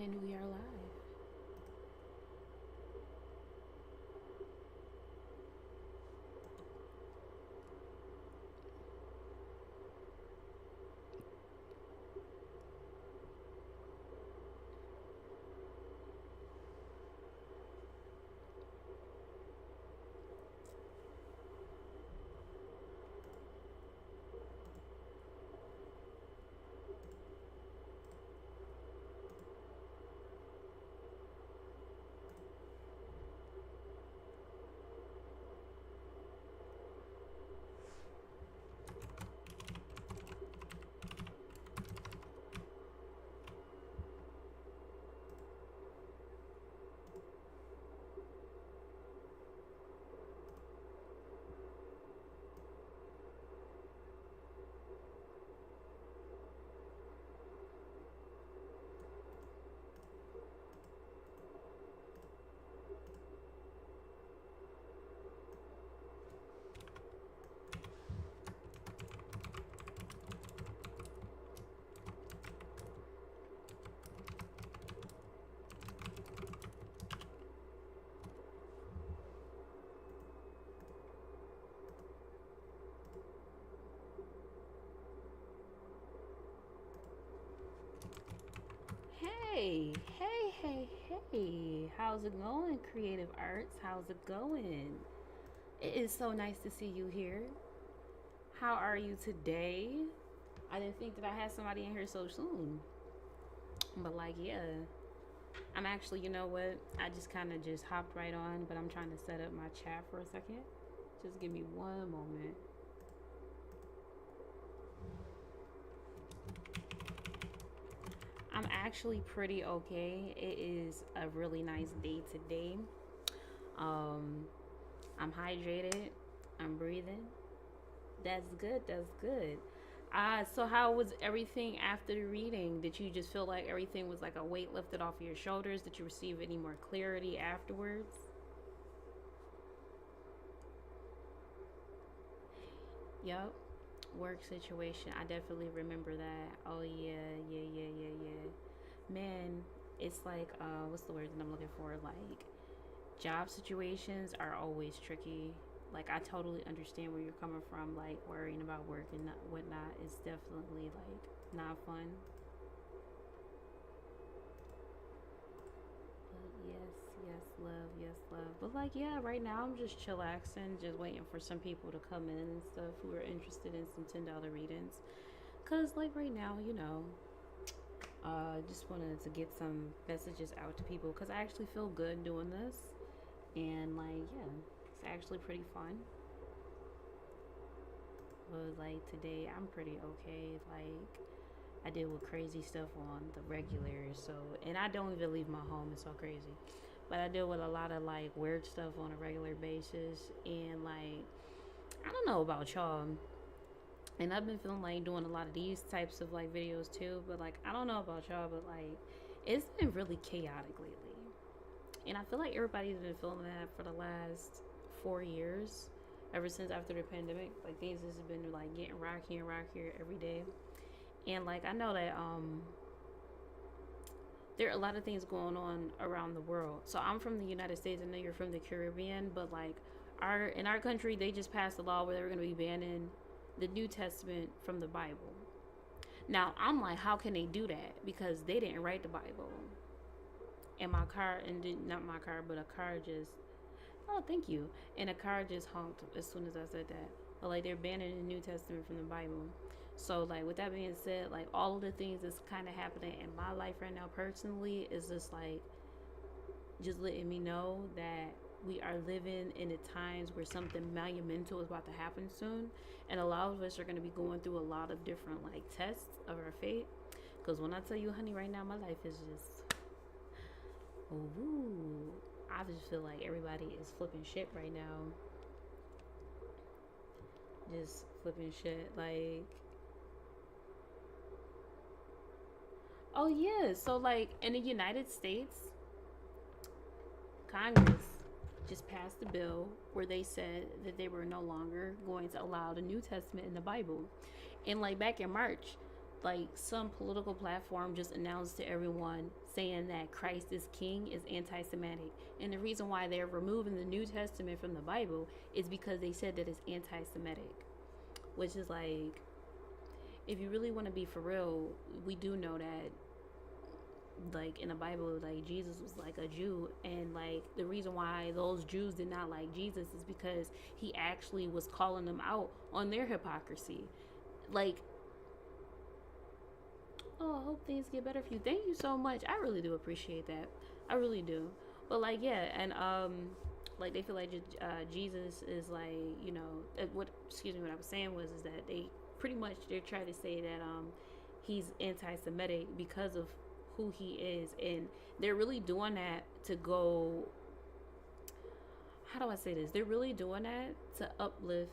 And we are live. Hey, hey. How's it going, Creative Arts? How's it going? It is so nice to see you here. How are you today? I didn't think that I had somebody in here so soon. But, like, yeah. I'm actually, you know what? I just kind of just hopped right on, but I'm trying to set up my chat for a second. Just give me one moment. I'm actually pretty okay. It is a really nice day today. Um, I'm hydrated. I'm breathing. That's good. That's good. So how was everything after the reading? Did you just feel like everything was like a weight lifted off of your shoulders? Did you receive any more clarity afterwards? Yep. Work situation. I definitely remember that. Oh yeah. Man, it's like what's the word that I'm looking for? Like job situations are always tricky. Like I totally understand where you're coming from. Like worrying about work and not, whatnot is definitely like not fun. But yes, love. But like yeah, right now I'm just chillaxing, just waiting for some people to come in and stuff who are interested in some $10 readings. Cause like right now, just wanted to get some messages out to people because I actually feel good doing this, and like yeah, it's actually pretty fun. But like today, I'm pretty okay. Like I deal with crazy stuff on the regular, so and I don't even leave my home. It's so crazy, but I deal with a lot of like weird stuff on a regular basis, and like I don't know about y'all, and I've been feeling like doing a lot of these types of like videos too, but like I don't know about y'all, but like it's been really chaotic lately. And I feel like everybody's been feeling that for the last 4 years, ever since after the pandemic. Like things has been like getting rockier every day. And like I know that there are a lot of things going on around the world. So I'm from the United States. I know you're from the Caribbean, but like our in our country they just passed a law where they were going to be banning the New Testament from the Bible. Now I'm like, how can they do that? Because they didn't write the Bible. And my car, and not my car, but a car just, oh, thank you. And a car just honked as soon as I said that. But like they're banning the New Testament from the Bible. So like with that being said, like all of the things that's kind of happening in my life right now personally is just like just letting me know that we are living in the times where something monumental is about to happen soon, and a lot of us are going to be going through a lot of different like tests of our faith. Because when I tell you, honey, right now my life is just, ooh, I just feel like everybody is flipping shit right now. Just flipping shit. Like, oh yeah. So like in the United States, Congress just passed a bill where they said that they were no longer going to allow the New Testament in the Bible. And like back in March, like some political platform just announced to everyone saying that Christ is king is anti-Semitic. And the reason why they're removing the New Testament from the Bible is because they said that it's anti-Semitic, which is like, if you really want to be for real, we do know that, like, in the Bible, like, Jesus was like a Jew, and like the reason why those Jews did not like Jesus is because he actually was calling them out on their hypocrisy. Like, oh, I hope things get better for you. Thank you so much. I really do appreciate that. I really do. But like, yeah, and like, they feel like Jesus is like, you know, what, excuse me, what I was saying was is that they pretty much, they're trying to say that he's anti-Semitic because of who he is, and they're really doing that to go, how do I say this, they're really doing that to uplift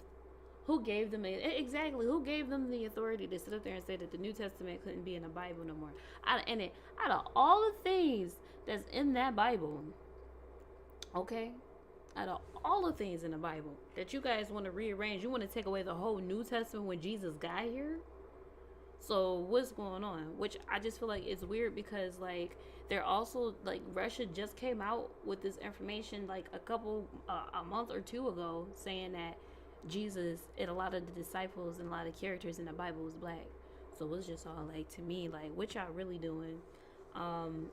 who gave them exactly, who gave them the authority to sit up there and say that the New Testament couldn't be in the Bible no more. Out of all the things that's in that Bible, okay, out of all the things in the Bible that you guys want to rearrange, you want to take away the whole New Testament when Jesus got here. So what's going on? Which I just feel like it's weird because, like, they're also, like, Russia just came out with this information like a month or two ago, saying that Jesus and a lot of the disciples and a lot of characters in the Bible was black. So it's just all like, to me, like, what y'all really doing?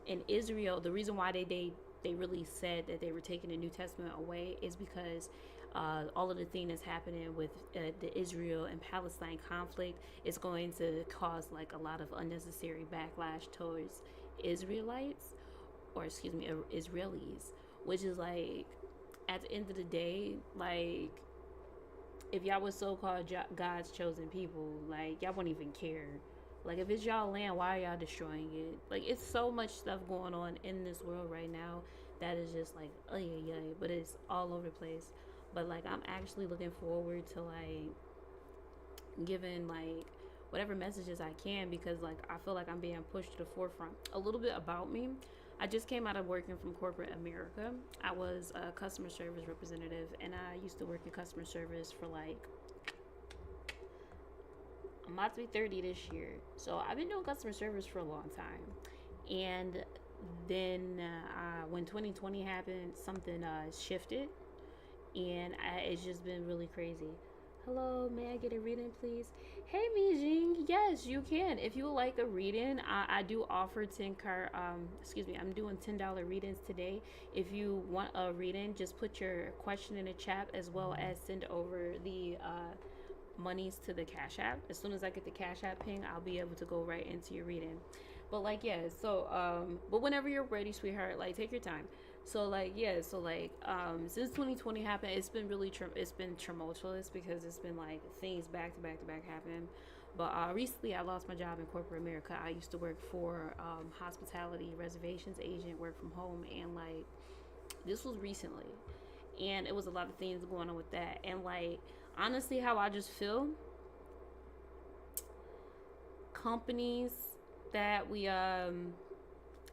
In Israel, the reason why they really said that they were taking the New Testament away is because all of the thing that's happening with the Israel and Palestine conflict is going to cause like a lot of unnecessary backlash towards Israelites, or excuse me, Israelis, which is like, at the end of the day, like, if y'all was so-called God's chosen people, like, y'all won't even care. Like, if it's y'all land, why are y'all destroying it? Like, it's so much stuff going on in this world right now that is just like, oh yeah, but it's all over the place. But like, I'm actually looking forward to like giving like whatever messages I can, because like, I feel like I'm being pushed to the forefront. A little bit about me: I just came out of working from corporate America. I was a customer service representative, and I used to work in customer service for like, I'm about to be 30 this year. So I've been doing customer service for a long time. And then when 2020 happened, something shifted, and it's just been really crazy. Hello, may I get a reading, please? Hey, Mijing. Yes, you can. If you would like a reading, I do offer I'm doing $10 readings today. If you want a reading, just put your question in the chat, as well as send over the monies to the Cash App. As soon as I get the Cash App ping, I'll be able to go right into your reading. But like, yeah, so but whenever you're ready, sweetheart, like, take your time. So like, yeah, so like, since 2020 happened, it's been really it's been tumultuous, because it's been like things back to back to back happening. But recently I lost my job in corporate America. I used to work for hospitality reservations agent, work from home, and like, this was recently, and it was a lot of things going on with that. And like, honestly, how I just feel, companies that we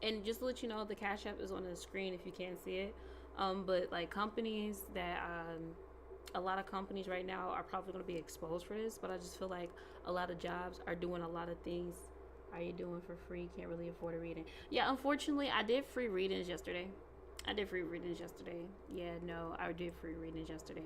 and just to let you know, the Cash App is on the screen if you can't see it, but like, companies that a lot of companies right now are probably going to be exposed for this. But I just feel like a lot of jobs are doing a lot of things. Are you doing for free? Can't really afford a reading. Yeah, unfortunately, I did free readings yesterday. Yeah, no, I did free readings yesterday.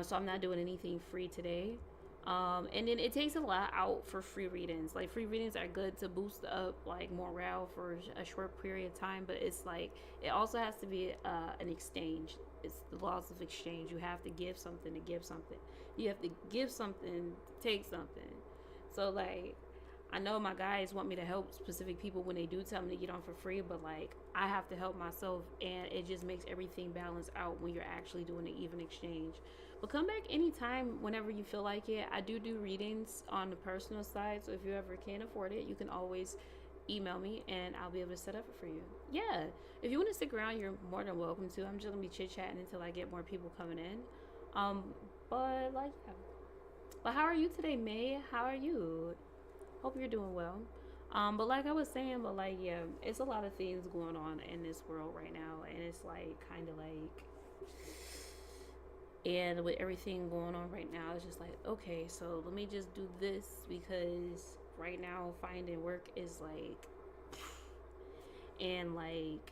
So I'm not doing anything free today. And then it takes a lot out for free readings. Like, free readings are good to boost up like morale for a short period of time, but it's like, it also has to be an exchange. It's the laws of exchange. You have to give something to give something. You have to give something to take something. So like, I know my guys want me to help specific people when they do tell me to get on for free, but like, I have to help myself, and it just makes everything balance out when you're actually doing an even exchange. But come back anytime, whenever you feel like it. I do readings on the personal side, so if you ever can't afford it, you can always email me, and I'll be able to set up it for you. Yeah, if you want to stick around, you're more than welcome to. I'm just gonna be chit-chatting until I get more people coming in. But like, yeah. But how are you today, May? How are you? Hope you're doing well. But like I was saying, but like, yeah, it's a lot of things going on in this world right now, and it's like, kind of like, and with everything going on right now, it's just like, okay, so let me just do this, because right now finding work is like, and like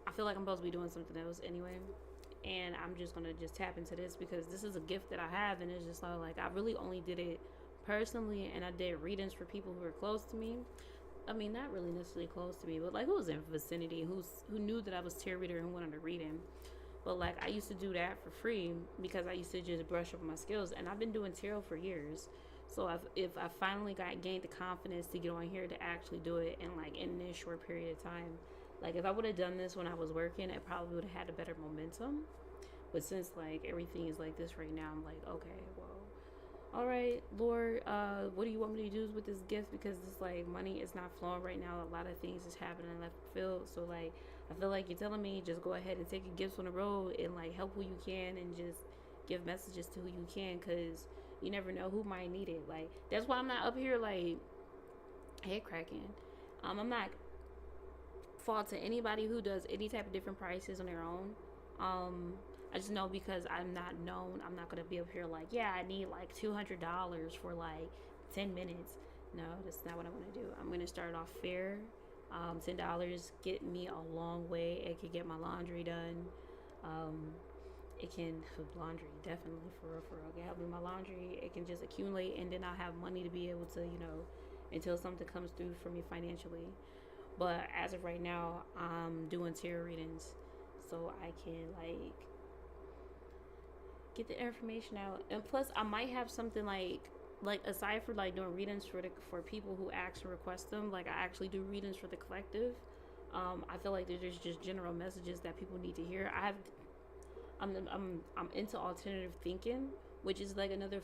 I feel like I'm supposed to be doing something else anyway. And I'm just gonna just tap into this because this is a gift that I have, and it's just like I really only did it personally, and I did readings for people who were close to me. I mean, not really necessarily close to me, but like who was in vicinity, who knew that I was tarot reader and wanted a reading. But like I used to do that for free because I used to just brush up my skills, and I've been doing tarot for years. So if I finally got gained the confidence to get on here to actually do it, and like in this short period of time, like if I would have done this when I was working, it probably would have had a better momentum. But since like everything is like this right now, I'm like, okay, well, all right, Lord, what do you want me to do with this gift? Because it's like money is not flowing right now. A lot of things is happening in left field. So like, I feel like you're telling me just go ahead and take your gifts on the road and like help who you can and just give messages to who you can, because you never know who might need it. Like that's why I'm not up here like head cracking. I'm not fault to anybody who does any type of different prices on their own. I just know because I'm not known, I'm not gonna be up here like, yeah, I need like $200 for like 10 minutes. No, that's not what I want to do. I'm gonna start off fair. $10 get me a long way. It could get my laundry done. Um, it can laundry definitely for real. It can help me with my laundry. It can just accumulate, and then I'll have money to be able to until something comes through for me financially. But as of right now, I'm doing tarot readings so I can like get the information out. And plus I might have something like aside for like doing readings for people who ask and request them, like I actually do readings for the collective. I feel like there's just general messages that people need to hear. I'm into alternative thinking, which is like another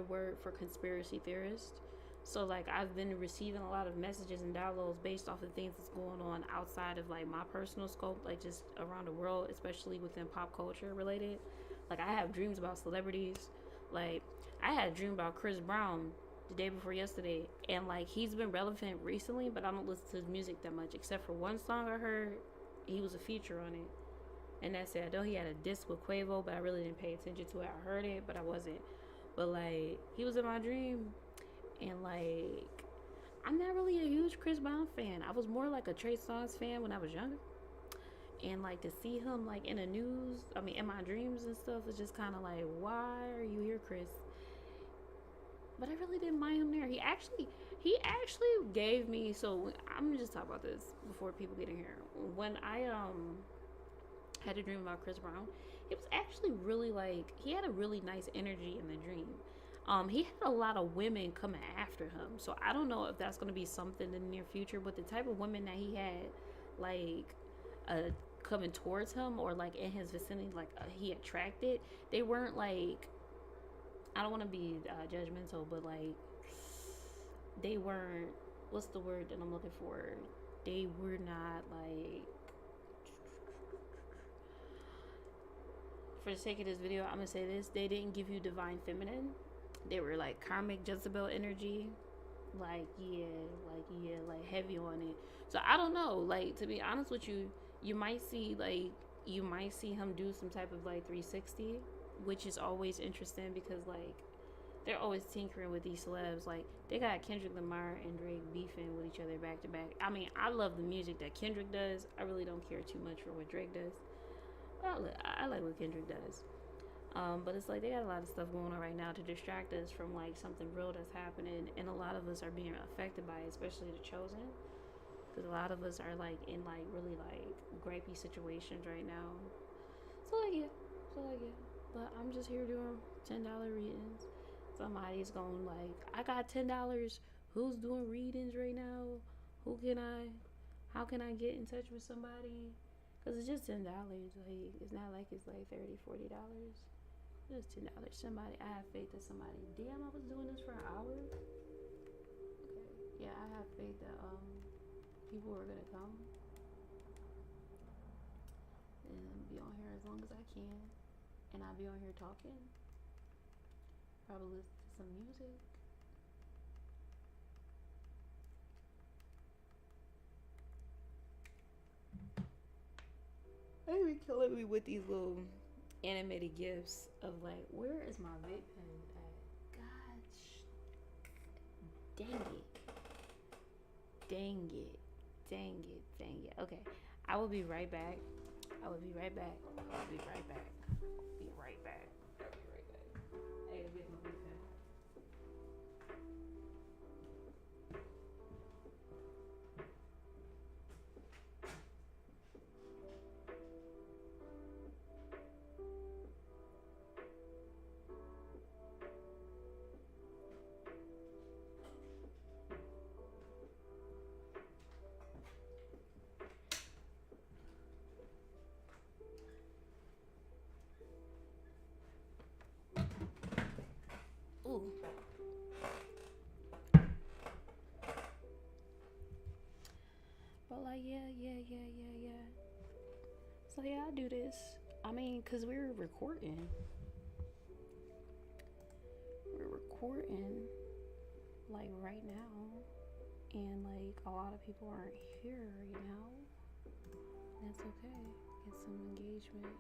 word for conspiracy theorist. So like I've been receiving a lot of messages and downloads based off of things that's going on outside of like my personal scope, like just around the world, especially within pop culture related. Like I have dreams about celebrities. Like I had a dream about Chris Brown the day before yesterday, and like he's been relevant recently, but I don't listen to his music that much except for one song I heard. He was a feature on it, and that's it. I know he had a disc with Quavo, but I really didn't pay attention to it. I heard it, but I wasn't. But like he was in my dream, and like I'm not really a huge Chris Brown fan. I was more like a Trey Songz fan when I was younger. And like to see him like in the news, I mean in my dreams and stuff, is just kind of like, why are you here, Chris? But I really didn't mind him there. He actually gave me, so I'm gonna just talk about this before people get in here. When I had a dream about Chris Brown, it was actually really like he had a really nice energy in the dream. He had a lot of women coming after him, so I don't know if that's gonna be something in the near future. But the type of women that he had, like, coming towards him or like in his vicinity, like he attracted, they weren't like, I don't want to be judgmental, but like they weren't, what's the word that I'm looking for? They were not like, for the sake of this video, I'm gonna say this: they didn't give you divine feminine. They were like karmic Jezebel energy, like like heavy on it. So I don't know. Like to be honest with you, you might see him do some type of like 360, which is always interesting because like they're always tinkering with these celebs. Like they got Kendrick Lamar and Drake beefing with each other back to back. I mean, I love the music that Kendrick does. I really don't care too much for what Drake does. I like what Kendrick does. But it's like they got a lot of stuff going on right now to distract us from like something real that's happening, and a lot of us are being affected by it, especially the chosen, because a lot of us are like in like really like gripey situations right now. So like yeah, but I'm just here doing $10 readings. Somebody's going like, I got $10. Who's doing readings right now? How can I get in touch with somebody? Because it's just $10. Like it's not like it's like $30-$40. Just $10. Somebody, I have faith that somebody. Damn, I was doing this for an hour. Okay, yeah, I have faith that people are gonna come and be on here as long as I can, and I'll be on here talking. Probably listen to some music. They be killing me with these little animated gifs of like, where is my vape pen at? Gosh, dang it, Dang it. Okay. I will be right back. I will be right back. I'll be right back. Be right back. I'll be right back. I gotta get my pen. Ooh. But like, yeah. So yeah, I do this. I mean, cause we're recording. We're recording like right now, and like a lot of people aren't here right now. That's okay. Get some engagement.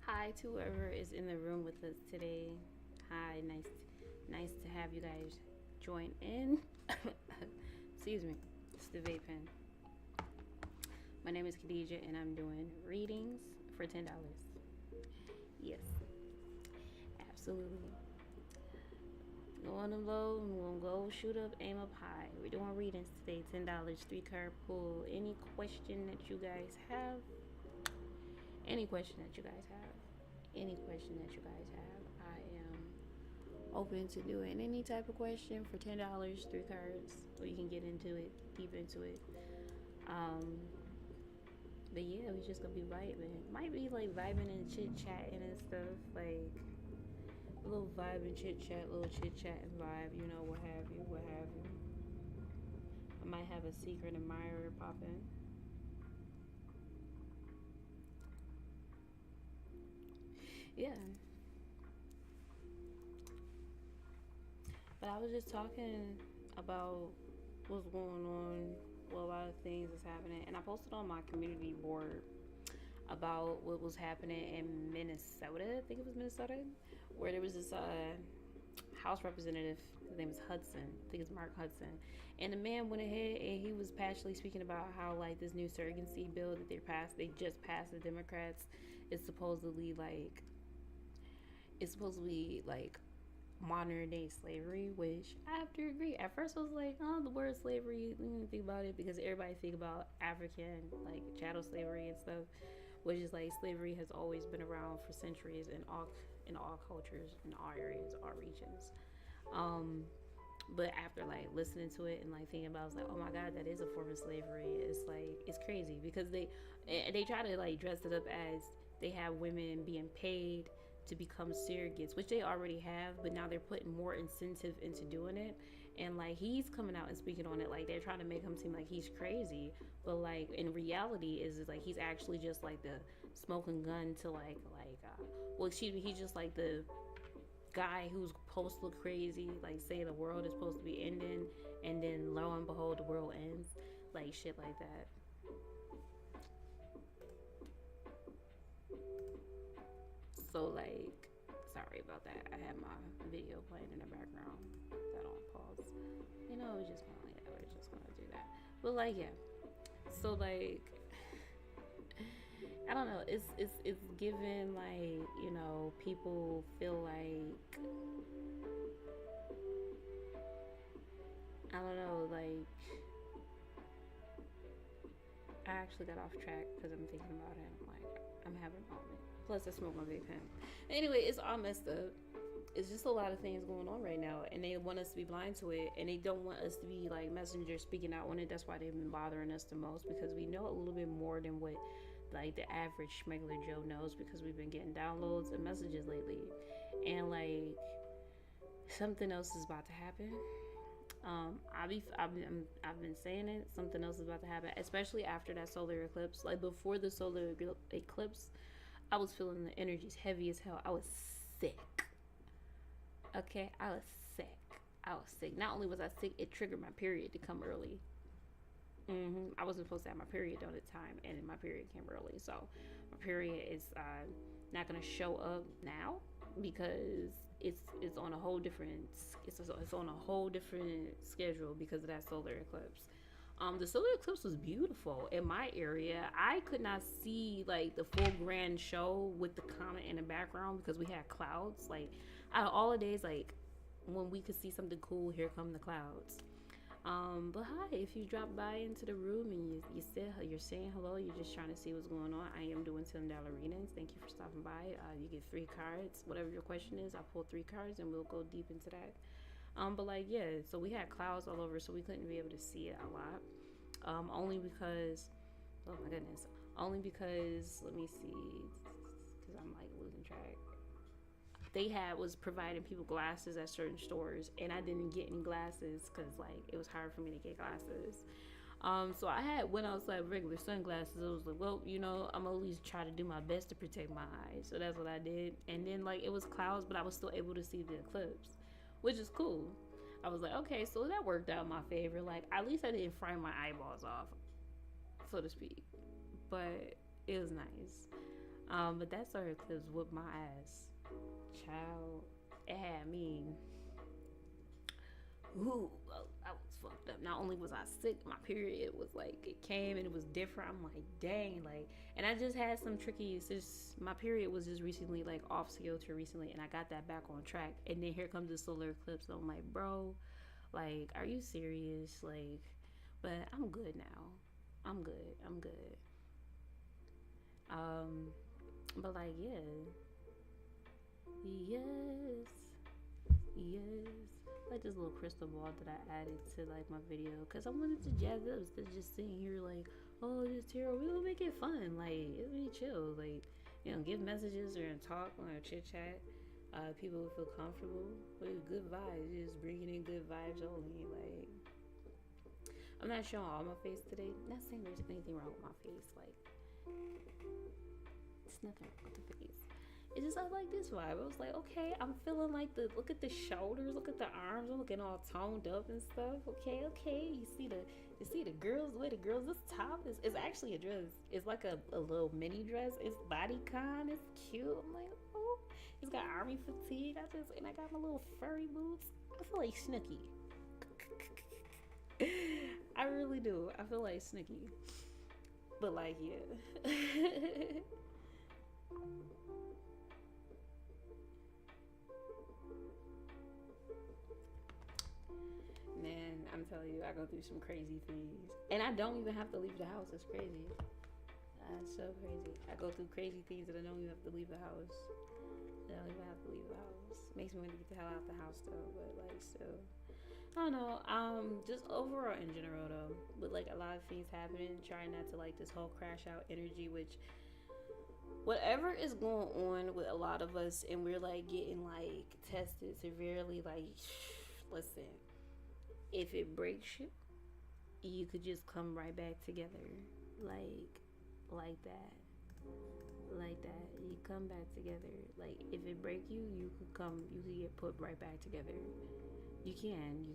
Hi to whoever is in the room with us today. Hi, nice to have you guys join in. Excuse me, it's the vape pen. My name is Khadija, and I'm doing readings for $10. Yes, absolutely. Go on them low, and we'll go shoot up, aim up high. We're doing readings today, $10, 3 card pull. Any question that you guys have? Any question that you guys have? Any question that you guys have? I am open to doing any type of question for $10, 3 cards. We can get into it, deep into it. But yeah, we just gonna be vibing. Might be like vibing and chit chatting and stuff, like a little vibe and chit chat, little chit chat and vibe. You know, what have you, what have you. I might have a secret admirer pop in. Yeah. But I was just talking about what's going on, well, a lot of things is happening, and I posted on my community board about what was happening in Minnesota. I think it was Minnesota, where there was this House representative. His name is Hudson. I think it's Mark Hudson. And the man went ahead and he was passionately speaking about how like this new surrogacy bill that they just passed the Democrats is supposedly like modern day slavery, which I have to agree. At first, I was like, oh, the word slavery. Let me think about it because everybody think about African like chattel slavery and stuff, which is like slavery has always been around for centuries in all cultures, in all areas, all regions. Um, but after like listening to it and like thinking about it, I was like, oh my god, that is a form of slavery. It's like it's crazy because they try to like dress it up as they have women being paid to become surrogates, which they already have, but now they're putting more incentive into doing it. And like he's coming out and speaking on it, like they're trying to make him seem like he's crazy, but like in reality, is like he's actually just like the smoking gun to well, excuse me, he's just like the guy who's supposed to look crazy, like say the world is supposed to be ending, and then lo and behold, the world ends, like shit like that. So like, sorry about that. I had my video playing in the background. That on pause. You know, it was just kind of like, I was just gonna do that. But like, yeah. So like, I don't know. It's given like people feel like I don't know like I actually got off track because I'm thinking about it. I'm like I'm having a moment. Plus I smoke my vape pen. Anyway, it's all messed up. It's just a lot of things going on right now, and they want us to be blind to it, and they don't want us to be like messengers speaking out on it. That's why they've been bothering us the most because we know a little bit more than what like the average regular Joe knows because we've been getting downloads and messages lately, and like something else is about to happen. I've been saying it. Something else is about to happen, especially after that solar eclipse. Like before the solar eclipse, I was feeling the energies heavy as hell. I was sick. Okay, I was sick. I was sick. Not only was I sick, it triggered my period to come early. I wasn't supposed to have my period done at the time, and my period came early. So my period is not gonna show up now because it's on a whole different it's on a whole different schedule because of that solar eclipse. The solar eclipse was beautiful in my area. I could not see like the full grand show with the comet in the background because we had clouds. Like out of all the days, like when we could see something cool, here come the clouds. But hi, if you drop by into the room and you're saying hello, you're just trying to see what's going on. I am doing $10 readings. Thank you for stopping by. You get 3 cards. Whatever your question is, I'll pull 3 cards and we'll go deep into that. But like yeah, so we had clouds all over, so we couldn't be able to see it a lot. Only because, oh my goodness, only because let me see, because I'm like losing track. They had was providing people glasses at certain stores, and I didn't get any glasses because like it was hard for me to get glasses. So I had went outside regular sunglasses. I was like, well, I'm at least try to do my best to protect my eyes. So that's what I did. And then like it was clouds, but I was still able to see the eclipse, which is cool. I was like, okay, so that worked out in my favor. Like at least I didn't fry my eyeballs off, so to speak. But it was nice. But that solar eclipse whooped my ass. Child, it had me. Ooh, I was fucked up. Not only was I sick, my period was like it came and it was different. I'm like, dang, like, and I just had some tricky. Just my period was just recently like off kilter recently, and I got that back on track. And then here comes the solar eclipse. And I'm like, bro, like, are you serious? Like, but I'm good now. I'm good. I'm good. Um, but like, yeah. Yes. Yes. Like this little crystal ball that I added to like my video because I wanted to jazz it up instead of just sitting here like, oh, this tarot. We'll make it fun. Like, it'll be chill. Like, give messages or talk or chit chat. People will feel comfortable with good vibes. Just bringing in good vibes only. Like, I'm not showing all my face today. Not saying there's anything wrong with my face. Like, it's nothing wrong with the face. It's just I like this vibe. I was like, okay, I'm feeling like the look at the shoulders, look at the arms, I'm looking all toned up and stuff. Okay, okay. You see the girls, the way the girls, this top is it's actually a dress. It's like a little mini dress. It's bodycon, it's cute. I'm like, oh, it's got army fatigue. I got my little furry boots. I feel like Snooki. I really do. I feel like Snooki. But like yeah. Man, I'm telling you, I go through some crazy things. And I don't even have to leave the house. It's crazy. That's so crazy. I go through crazy things that I don't even have to leave the house. I don't even have to leave the house. Makes me want to get the hell out the house though, but like still. I don't know. Just overall in general though, with like a lot of things happening, trying not to like this whole crash out energy, which whatever is going on with a lot of us, and we're like getting like tested severely. Like, listen, if it breaks you, you could just come right back together, like that, like that. You come back together. Like if it break you, you could get put right back together. You can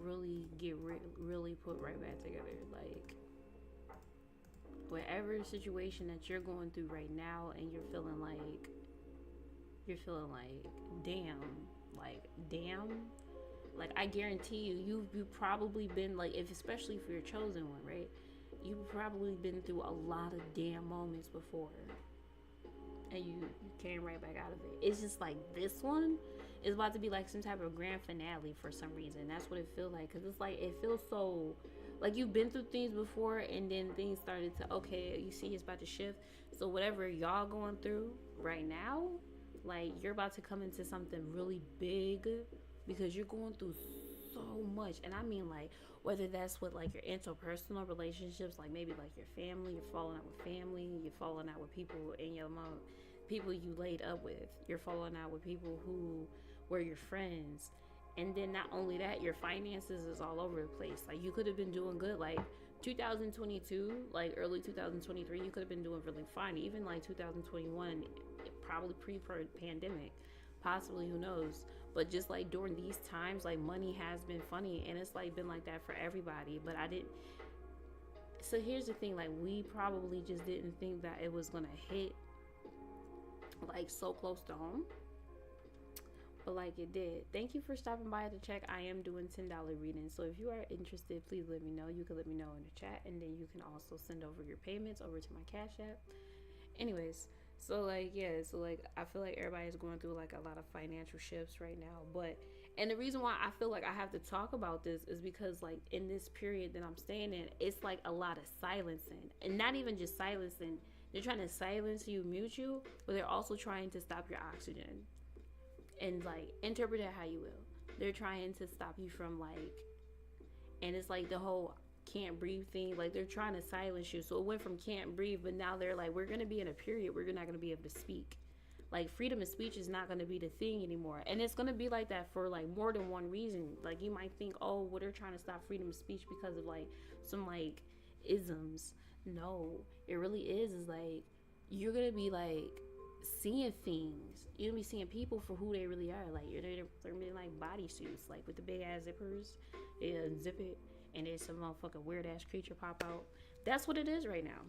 really get really put right back together. Like whatever situation that you're going through right now, and you're feeling like damn, like I guarantee you've probably been like, if especially if you're a chosen one, right? You've probably been through a lot of damn moments before, and you came right back out of it. It's just like this one is about to be like some type of grand finale for some reason. That's what it feels like, because it's like it feels so like you've been through things before, and then things started to, okay, you see it's about to shift. So whatever y'all going through right now, like you're about to come into something really big, because you're going through so much. And I mean, like, whether that's with like your interpersonal relationships, like maybe like your family, you're falling out with family, you're falling out with people in your mom, people you laid up with, you're falling out with people who were your friends. And then not only that, your finances is all over the place. Like you could have been doing good, like 2022, like early 2023, you could have been doing really fine. Even like 2021, probably pre-pandemic, possibly, who knows. But just like during these times, like money has been funny, and it's like been like that for everybody. But I didn't. So here's the thing, like we probably just didn't think that it was gonna hit like so close to home, but like it did. Thank you for stopping by to check. I am doing $10 readings, so if you are interested, please let me know. You can let me know in the chat, and then you can also send over your payments over to my Cash App. Anyways, so like yeah, so like I feel like everybody's going through like a lot of financial shifts right now. But and the reason why I feel like I have to talk about this is because like in this period that I'm staying in, it's like a lot of silencing, and not even just silencing. They're trying to silence you, mute you, but they're also trying to stop your oxygen. And like interpret it how you will. They're trying to stop you from like, and it's like the whole can't breathe thing. Like they're trying to silence you. So it went from can't breathe, but now they're like, we're gonna be in a period where you're not gonna be able to speak. Like freedom of speech is not gonna be the thing anymore, and it's gonna be like that for like more than one reason. Like you might think, oh, well, they're trying to stop freedom of speech because of like some like isms. No, it really is like you're gonna be like seeing things. You're gonna be seeing people for who they really are. Like they're gonna be like bodysuits, like with the big ass zippers. They unzip it, and there's some motherfucking weird ass creature pop out. That's what it is right now.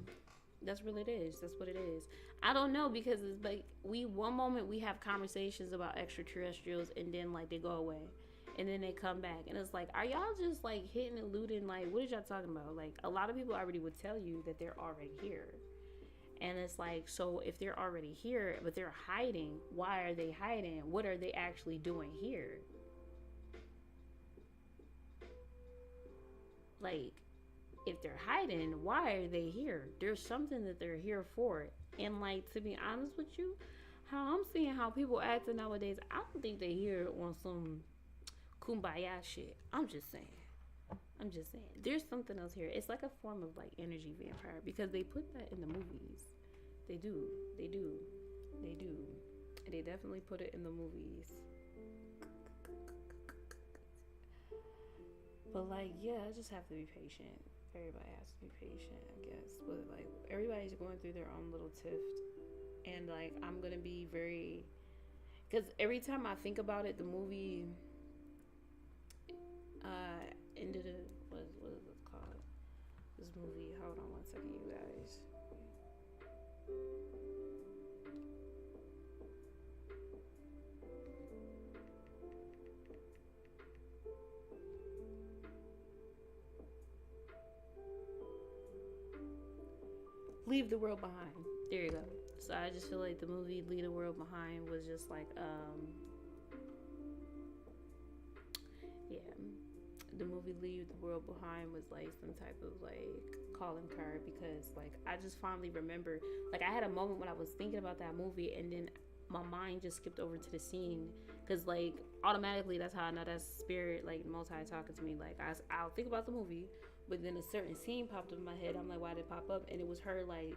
That's what it is. That's what it is. I don't know, because it's like one moment we have conversations about extraterrestrials, and then like they go away, and then they come back, and it's like, are y'all just like hitting and looting? Like, what is y'all talking about? Like, a lot of people already would tell you that they're already here. And it's like, so if they're already here, but they're hiding, why are they hiding? What are they actually doing here? Like, if they're hiding, why are they here? There's something that they're here for. And like, to be honest with you, how I'm seeing how people acting nowadays, I don't think they here on some kumbaya shit. I'm just saying. There's something else here. It's like a form of like energy vampire, because they put that in the movies. They do. They definitely put it in the movies. But like, yeah, I just have to be patient. Everybody has to be patient, I guess. But like, everybody's going through their own little tiff. And like I'm gonna be very, because every time I think about it, the movie ended up, what is it called? This movie. Hold on one second, you guys. Leave the World Behind. There you go. So I just feel like the movie Leave the World Behind was just like yeah, the movie Leave the World Behind was like some type of like calling card, because like I just fondly remember, like I had a moment when I was thinking about that movie, and then my mind just skipped over to the scene, because like automatically that's how I know that's spirit, like multi talking to me. Like I'll think about the movie, but then a certain scene popped up in my head. I'm like, why did it pop up? And it was her, like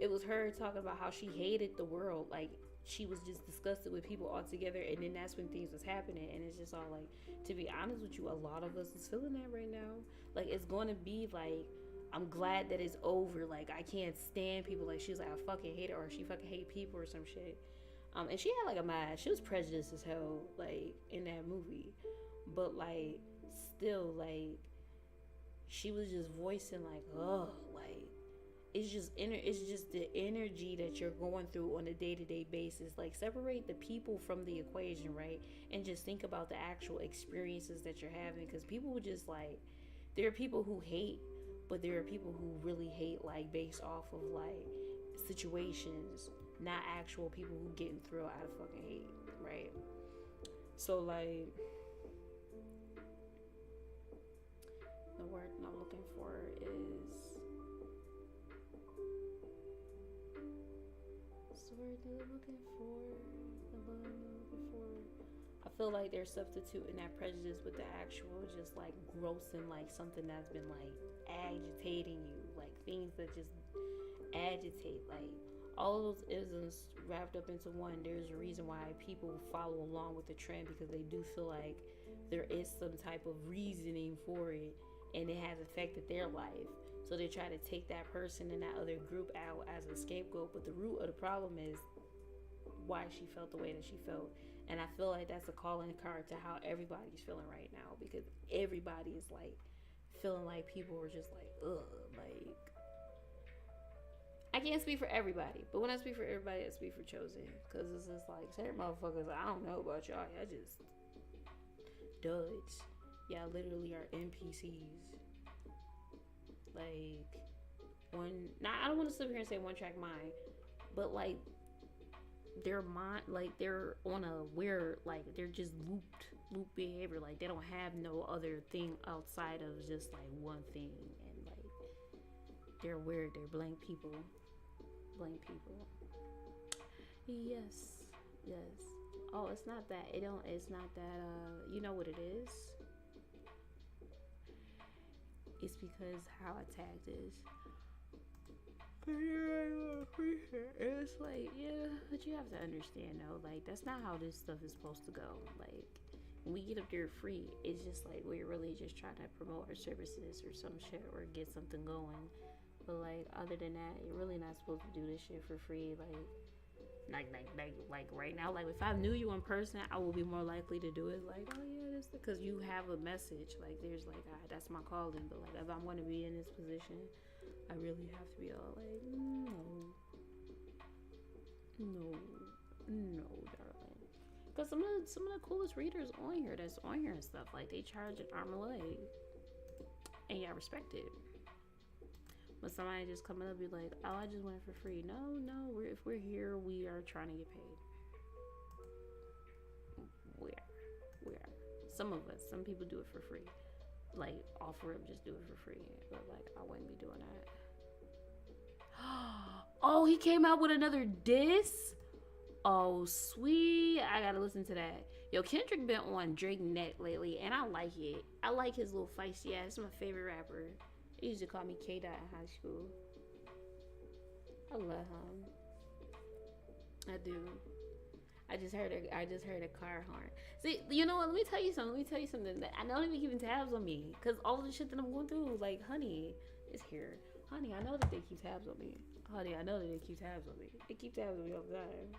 it was her talking about how she hated the world, like she was just disgusted with people altogether. And then that's when things was happening, and it's just all like, to be honest with you, a lot of us is feeling that right now. Like it's going to be like, I'm glad that it's over. Like I can't stand people. Like she was like, I fucking hate it, or she fucking hate people or some shit. And she had like a mad, she was prejudiced as hell, like in that movie, but like still, like she was just voicing like, oh, like it's just the energy that you're going through on a day-to-day basis. Like separate the people from the equation, right? And just think about the actual experiences that you're having, because people would just like, there are people who hate, but there are people who really hate like based off of like situations, not actual people who getting through out of fucking hate, right? So like the word I'm looking for is, what's the word I'm looking for? I feel like they're substituting that prejudice with the actual, just like gross, and like something that's been like agitating you, like things that just agitate, like all of those isms wrapped up into one. There's a reason why people follow along with the trend, because they do feel like there is some type of reasoning for it, and it has affected their life. So they try to take that person and that other group out as a scapegoat. But the root of the problem is why she felt the way that she felt. And I feel like that's a calling card to how everybody's feeling right now, because everybody is like feeling like people are just like, ugh, like, I can't speak for everybody, but when I speak for everybody, I speak for Chosen, because it's just like certain motherfuckers, I don't know about y'all, I just duds. Y'all literally are NPCs. Like one, now I don't want to sit here and say one track mind, but like their mind, like they're on a weird, like they're just loop behavior. Like they don't have no other thing outside of just like one thing, and like they're weird. They're blank people. Yes. Oh, it's not that. It's not that. You know what it is? It's because how attacked is. It's like, yeah, but you have to understand though, like that's not how this stuff is supposed to go. Like when we get up there free, it's just like we're really just trying to promote our services or some shit, or get something going. But like other than that, you're really not supposed to do this shit for free. Like right now, like if I knew you in person, I would be more likely to do it. Like, oh yeah, this, because you have a message. Like there's like, that's my calling. But like if I'm going to be in this position, I really have to be all like, no, darling. Because some of the coolest readers on here that's on here and stuff, like they charge an arm and a leg, and yeah, I respect it. But somebody just coming up and be like, oh, I just went for free. No, if we're here, we are trying to get paid. We are. Some people do it for free. Like, offer up, just do it for free. But like, I wouldn't be doing that. Oh, he came out with another diss? Oh, sweet. I gotta listen to that. Yo, Kendrick been on Drake neck lately, and I like it. I like his little feisty ass. He's my favorite rapper. He used to call me K-Dot in high school. I love him. I do. I just heard a car horn. See, you know what? Let me tell you something. That I know they be keeping tabs on me, because all the shit that I'm going through, like, honey, it's here. Honey, I know that they keep tabs on me. Honey, I know that they keep tabs on me. They keep tabs on me all the time.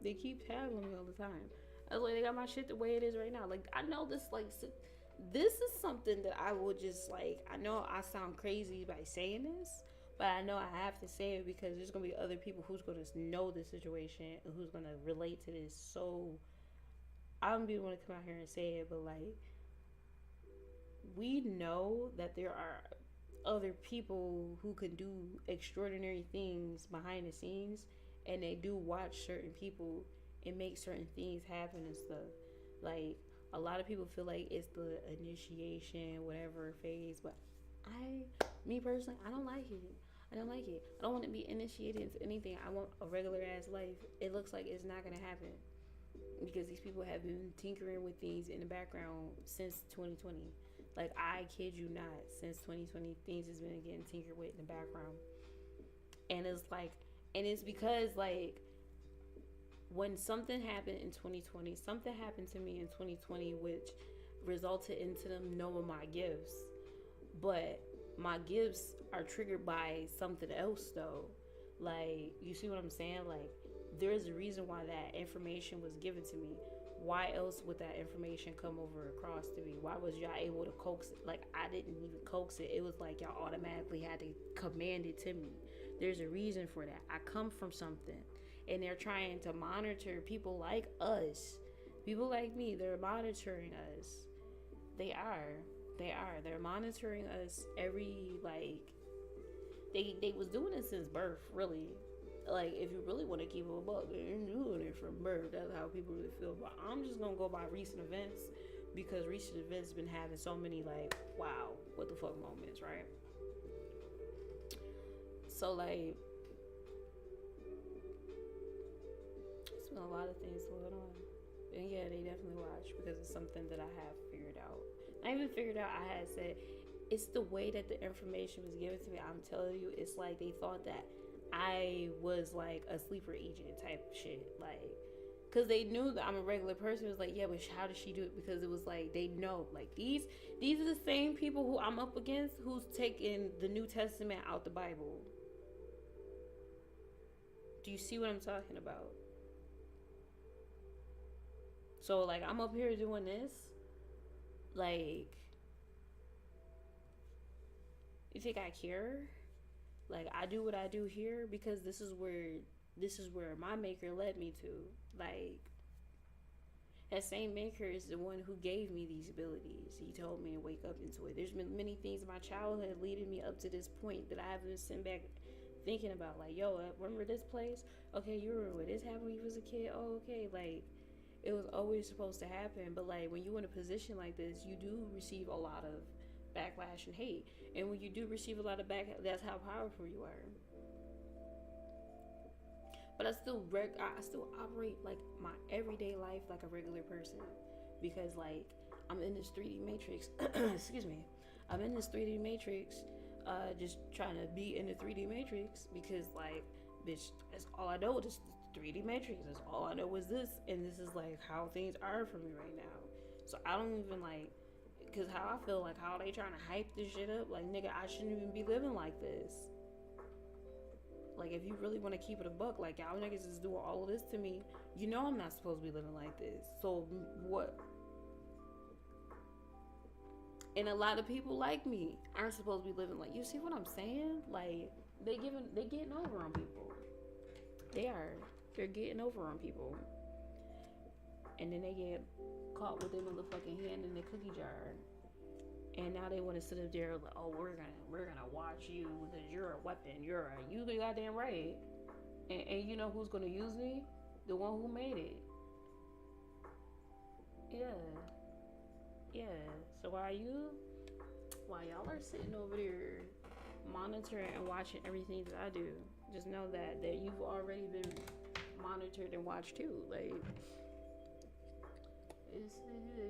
They keep tabs on me all the time. I was like, they got my shit the way it is right now. Like, I know this, like, this is something that I will just, like, I know I sound crazy by saying this, but I know I have to say it because there's going to be other people who's going to know the situation and who's going to relate to this. So, I don't be want to come out here and say it, but, like, we know that there are other people who can do extraordinary things behind the scenes, and they do watch certain people and make certain things happen and stuff. Like, a lot of people feel like it's the initiation whatever phase, but me personally, I don't like it. I don't like it. I don't want to be initiated into anything. I want a regular ass life. It looks like it's not gonna happen because these people have been tinkering with things in the background since 2020. Like, I kid you not, since 2020, things has been getting tinkered with in the background. And it's like, and it's because, like, when something happened in 2020, something happened to me in 2020, which resulted into them knowing my gifts. But my gifts are triggered by something else, though. Like, you see what I'm saying? Like, there's a reason why that information was given to me. Why else would that information come over across to me? Why was y'all able to coax it? Like, I didn't even coax it. It was like y'all automatically had to command it to me. There's a reason for that. I come from something. And they're trying to monitor people like us. People like me, they're monitoring us. They are. They're monitoring us every, like, they was doing it since birth, really. Like, if you really want to keep a buck, they're doing it from birth. That's how people really feel. But I'm just gonna go by recent events because recent events been having so many, like, wow, what the fuck moments, right? So, like, it's been a lot of things going on. And yeah, they definitely watch because it's something that I have figured out. I even figured out, I had said, it's the way that the information was given to me. I'm telling you, it's like they thought that I was like a sleeper agent type shit. Like, because they knew that I'm a regular person. It was like, yeah, but how did she do it? Because it was like, they know. Like, these are the same people who I'm up against who's taking the New Testament out the Bible. Do you see what I'm talking about? So, like, I'm up here doing this. Like, you think I care? Like, I do what I do here because this is where my maker led me to. Like, that same maker is the one who gave me these abilities. He told me to wake up into it. There's been many things in my childhood leading me up to this point that I haven't sitting back thinking about. Like, yo, remember this place? Okay, you remember when this happened when you was a kid? Oh, okay. Like, it was always supposed to happen. But, like, when you're in a position like this, you do receive a lot of backlash and hate. And when you do receive a lot of backlash, that's how powerful you are. But I still operate like my everyday life like a regular person because, like, I'm in this 3D matrix. Excuse me. I'm in this 3D matrix, just trying to be in the 3D matrix because, like, bitch, that's all I know. This 3D matrix. That's all I know is this, and this is like how things are for me right now. So I don't even like, cause how I feel, like how they trying to hype this shit up. Like, nigga, I shouldn't even be living like this. Like, if you really want to keep it a buck, like, y'all niggas is doing all of this to me, you know I'm not supposed to be living like this. So what? And a lot of people like me aren't supposed to be living like. You see what I'm saying? Like, they getting over on people. They're getting over on people. And then they get caught with their motherfucking hand in the cookie jar. And now they want to sit up there like, oh, we're gonna watch you because you're a weapon. You the goddamn right. And you know who's gonna use me? The one who made it. Yeah. So while y'all are sitting over there monitoring and watching everything that I do, just know that you've already been monitored and watched too. Like, they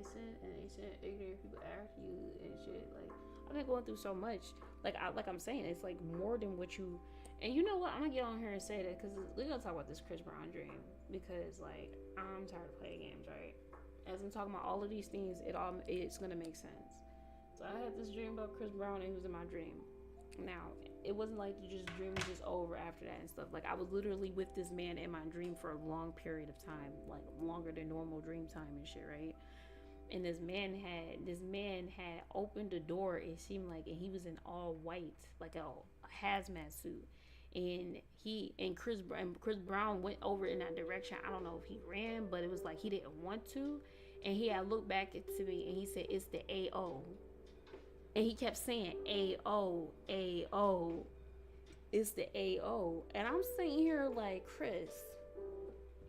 sent ignorant people after you and shit. Like, I've been going through so much. Like I'm saying, it's like more than what you. And you know what? I'm gonna get on here and say that because we're gonna talk about this Chris Brown dream because, like, I'm tired of playing games, right? As I'm talking about all of these things, it's gonna make sense. So I had this dream about Chris Brown and he was in my dream. Now, it wasn't like you just dream was just over after that and stuff. Like, I was literally with this man in my dream for a long period of time, like longer than normal dream time and shit, right? And this man had opened the door, it seemed like, and he was in all white, like a hazmat suit. And Chris Brown went over in that direction. I don't know if he ran, but it was like he didn't want to. And he had looked back to me and he said, "It's the AO." And he kept saying AO, AO. It's the AO. And I'm sitting here like, Chris,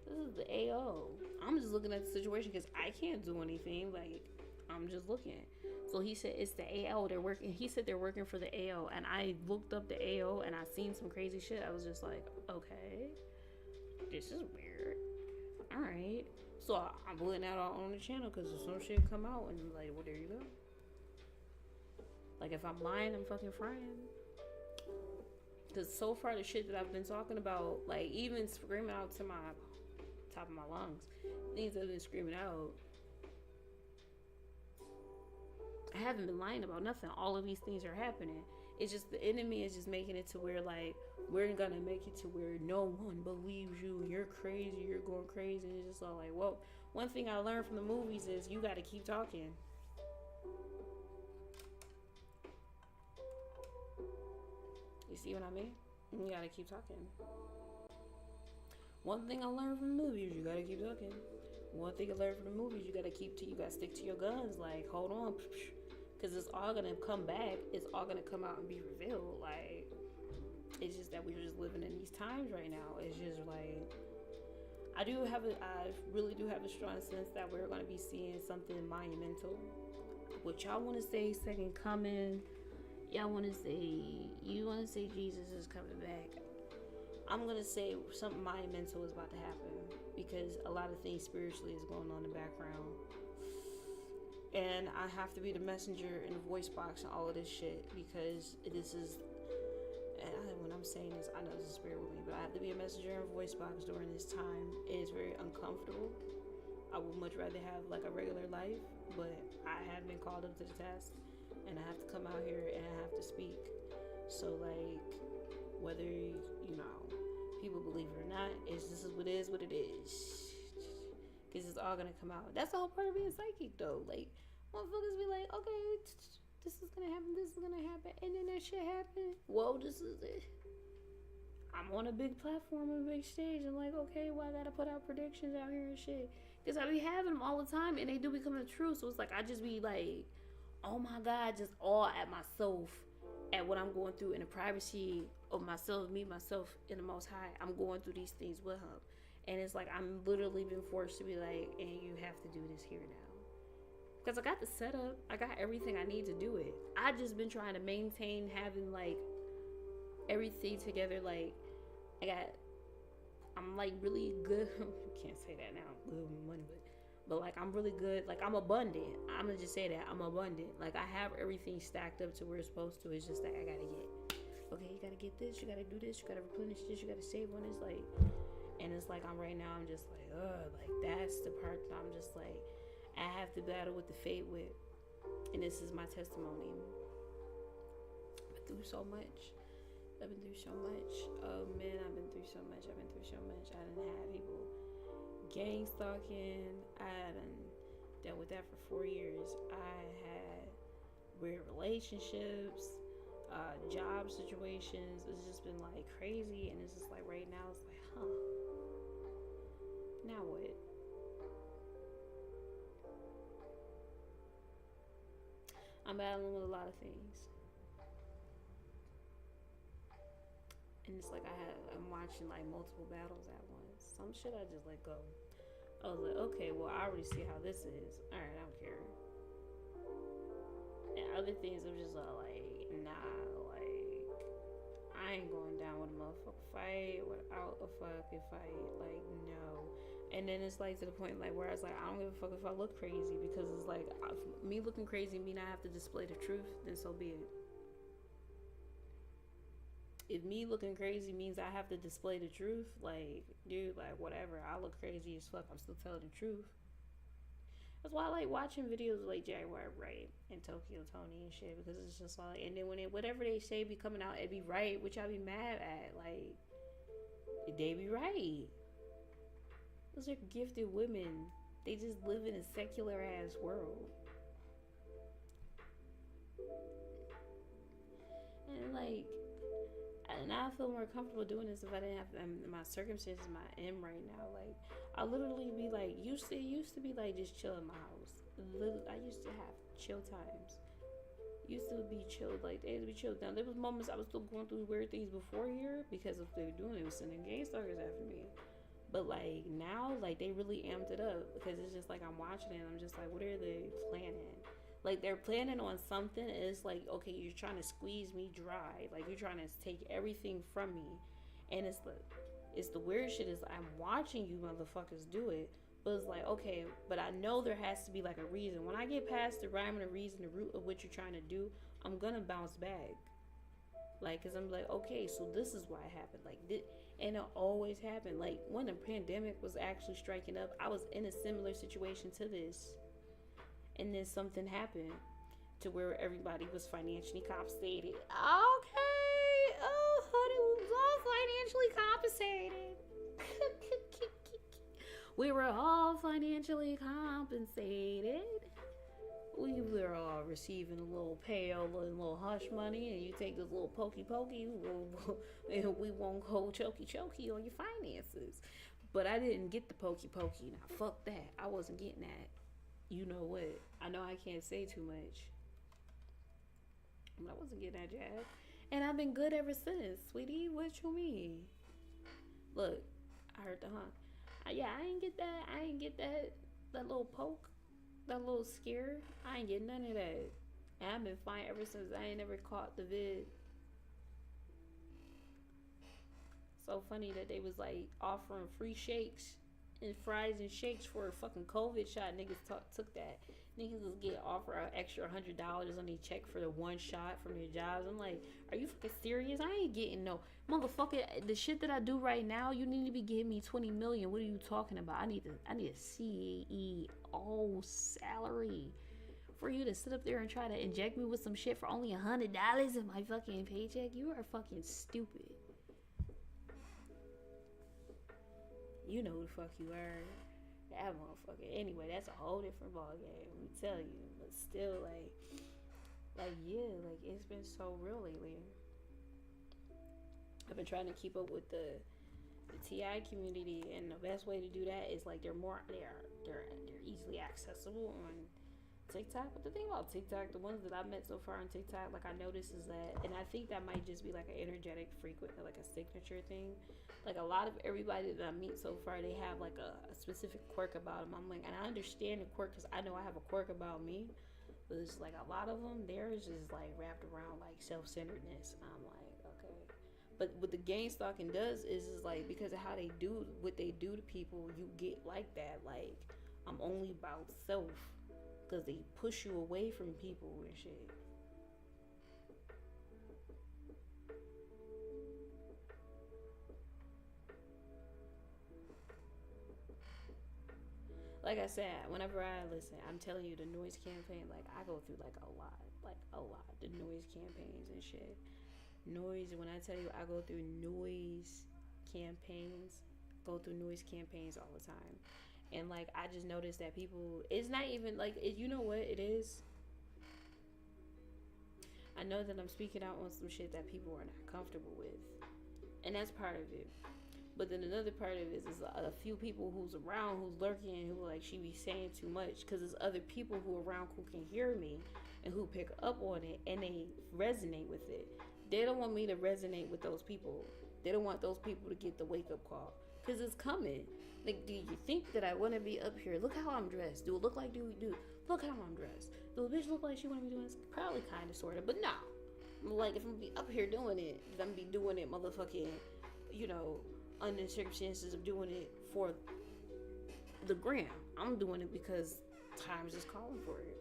this is the AO. I'm just looking at the situation because I can't do anything. Like, I'm just looking. So he said it's the AO. They're working. He said they're working for the AO, and I looked up the AO and I seen some crazy shit. I was just like, okay, this is weird. All right. So I'm putting that on the channel because some shit come out and I'm like, well, there you go. Like, if I'm lying, I'm fucking frying. Because so far the shit that I've been talking about, like, even screaming out to my top of my lungs, things I've been screaming out, I haven't been lying about nothing. All of these things are happening. It's just the enemy is just making it to where, like, we're gonna make it to where no one believes you. You're crazy. You're going crazy. And it's just all like, well, one thing I learned from the movies is you gotta keep talking. You see what I mean? You gotta keep talking. One thing I learned from the movies, you gotta keep talking. One thing I learned from the movies, you gotta stick to your guns. Like, hold on, because it's all gonna come back. It's all gonna come out and be revealed. Like, it's just that we're just living in these times right now. It's just like, I really do have a strong sense that we're gonna be seeing something monumental. What y'all want to say, second coming? You want to say Jesus is coming back. I'm going to say something monumental is about to happen because a lot of things spiritually is going on in the background. And I have to be the messenger in the voice box and all of this shit because this is, when I'm saying this, I know this is spirit with me, but I have to be a messenger in a voice box during this time. It is very uncomfortable. I would much rather have like a regular life, but I have been called up to the task. And I have to come out here and I have to speak. So, like, whether, people believe it or not, this is what it is. Because it's all going to come out. That's the whole part of being psychic, though. Like, motherfuckers be like, okay, this is going to happen, this is going to happen. And then that shit happen. Whoa, this is it. I'm on a big platform, a big stage. And like, okay, well, I got to put out predictions out here and shit. Because I be having them all the time. And they do become the truth. So it's like, I just be like, oh my God, just all at myself, at what I'm going through in the privacy of myself, me, myself, in the Most High. I'm going through these things with Him. And it's like, I'm literally been forced to be like, and you have to do this here now. Because I got the setup. I got everything I need to do it. I just been trying to maintain having, like, everything together. Like, I'm, like, really good. Can't say that now. I'm good with money, but like, I'm really good. Like, I'm abundant. I'm gonna just say that I'm abundant. Like, I have everything stacked up to where it's supposed to. It's just that I gotta get, okay, you gotta get this, you gotta do this, you gotta replenish this, you gotta save one. It's like, and it's like, I'm just like, like, that's the part that I'm just like, I have to battle with the fate with. And this is my testimony. I've been through so much. Oh man, I've been through so much. I didn't have people gang stalking. I done dealt with that for 4 years. I had weird relationships, job situations. It's just been like crazy, and it's just like right now it's like, now what? I'm battling with a lot of things. And it's like I'm watching like multiple battles at once. Some shit I just let go. I was like, okay, well, I already see how this is. Alright, I don't care. And other things I'm just like, nah, like, I ain't going down with a motherfucking fight without a fucking fight. Like, no. And then it's like to the point like where I was like, I don't give a fuck if I look crazy, because it's like, me looking crazy mean I have to display the truth, then so be it. If me looking crazy means I have to display the truth, like, dude, like, whatever. I look crazy as fuck. I'm still telling the truth. That's why I like watching videos like Jaguar Right and Tokyo Tony and shit, because it's just like, and then when it, whatever they say be coming out, it be right, which I be mad at. Like, they be right. Those are gifted women. They just live in a secular ass world. And like, and I feel more comfortable doing this if I didn't have my circumstances, my M right now. Like, I literally be like, used to be like just chill in my house. I used to have chill times. Used to be chilled, like days be chilled. Now there was moments I was still going through weird things before here because of what they were doing. They were sending gang stalkers after me. But like now, like they really amped it up because it's just like I'm watching it and I'm just like, what are they planning? Like they're planning on something. And it's like, okay, you're trying to squeeze me dry. Like you're trying to take everything from me, and it's the weird shit is I'm watching you motherfuckers do it. But it's like, okay, but I know there has to be like a reason. When I get past the rhyme and the reason, the root of what you're trying to do, I'm gonna bounce back. Like, cause I'm like, okay, so this is why it happened. Like, and it always happened. Like when the pandemic was actually striking up, I was in a similar situation to this, and then something happened to where everybody was financially compensated. Okay, oh, honey, we was all financially compensated. We were all financially compensated. We were all receiving a little payola and a little hush money, and you take this little pokey, and we won't go chokey on your finances. But I didn't get the pokey. Now, fuck that. I wasn't getting that. You know what? I know I can't say too much, but I wasn't getting that jab. And I've been good ever since, sweetie. What you mean? Look, I heard the honk. Yeah, I ain't get that. I ain't get that little poke, that little scare. I ain't get none of that. And I've been fine ever since. I ain't never caught the vid. So funny that they was like offering free shakes and fries and shakes for a fucking COVID shot. Niggas took that. Niggas was getting offered an extra $100 on their check for the one shot from their jobs. I'm like, are you fucking serious? I ain't getting no motherfucker. The shit that I do right now, you need to be giving me $20 million. What are you talking about? I need a CEO salary for you to sit up there and try to inject me with some shit for only $100 in my fucking paycheck. You are fucking stupid. You know who the fuck you are. That motherfucker. Anyway, that's a whole different ballgame. Let me tell you. But still, like yeah, like it's been so real lately. I've been trying to keep up with the TI community, and the best way to do that is like they're easily accessible on TikTok. But the thing about TikTok, the ones that I've met so far on TikTok, like I noticed is that, and I think that might just be like an energetic frequent, like a signature thing. Like a lot of everybody that I meet so far, they have like a specific quirk about them. I'm like, and I understand the quirk because I know I have a quirk about me. But it's like a lot of them, theirs is like wrapped around like self-centeredness. I'm like, okay. But what the gang stalking does is like because of how they do what they do to people, you get like that. Like I'm only about self. Because they push you away from people and shit. Like I said, whenever I listen, I'm telling you the noise campaign, like I go through like a lot. The noise campaigns and shit. Noise, when I tell you I go through noise campaigns all the time. And like I just noticed that people, it's not even like you know what it is. I know that I'm speaking out on some shit that people are not comfortable with, and that's part of it. But then another part of it is a few people who's around, who's lurking, who like she be saying too much, because there's other people who are around who can hear me and who pick up on it and they resonate with it. They don't want me to resonate with those people. They don't want those people to get the wake up call. Because it's coming. Like, do you think that I want to be up here? Look how I'm dressed. Do it look like look how I'm dressed. Do a bitch look like she want to be doing this? Probably kind of, sort of. But no. Like, if I'm going to be up here doing it, I'm going to be doing it motherfucking, under circumstances of doing it for the gram. I'm doing it because time's just calling for it.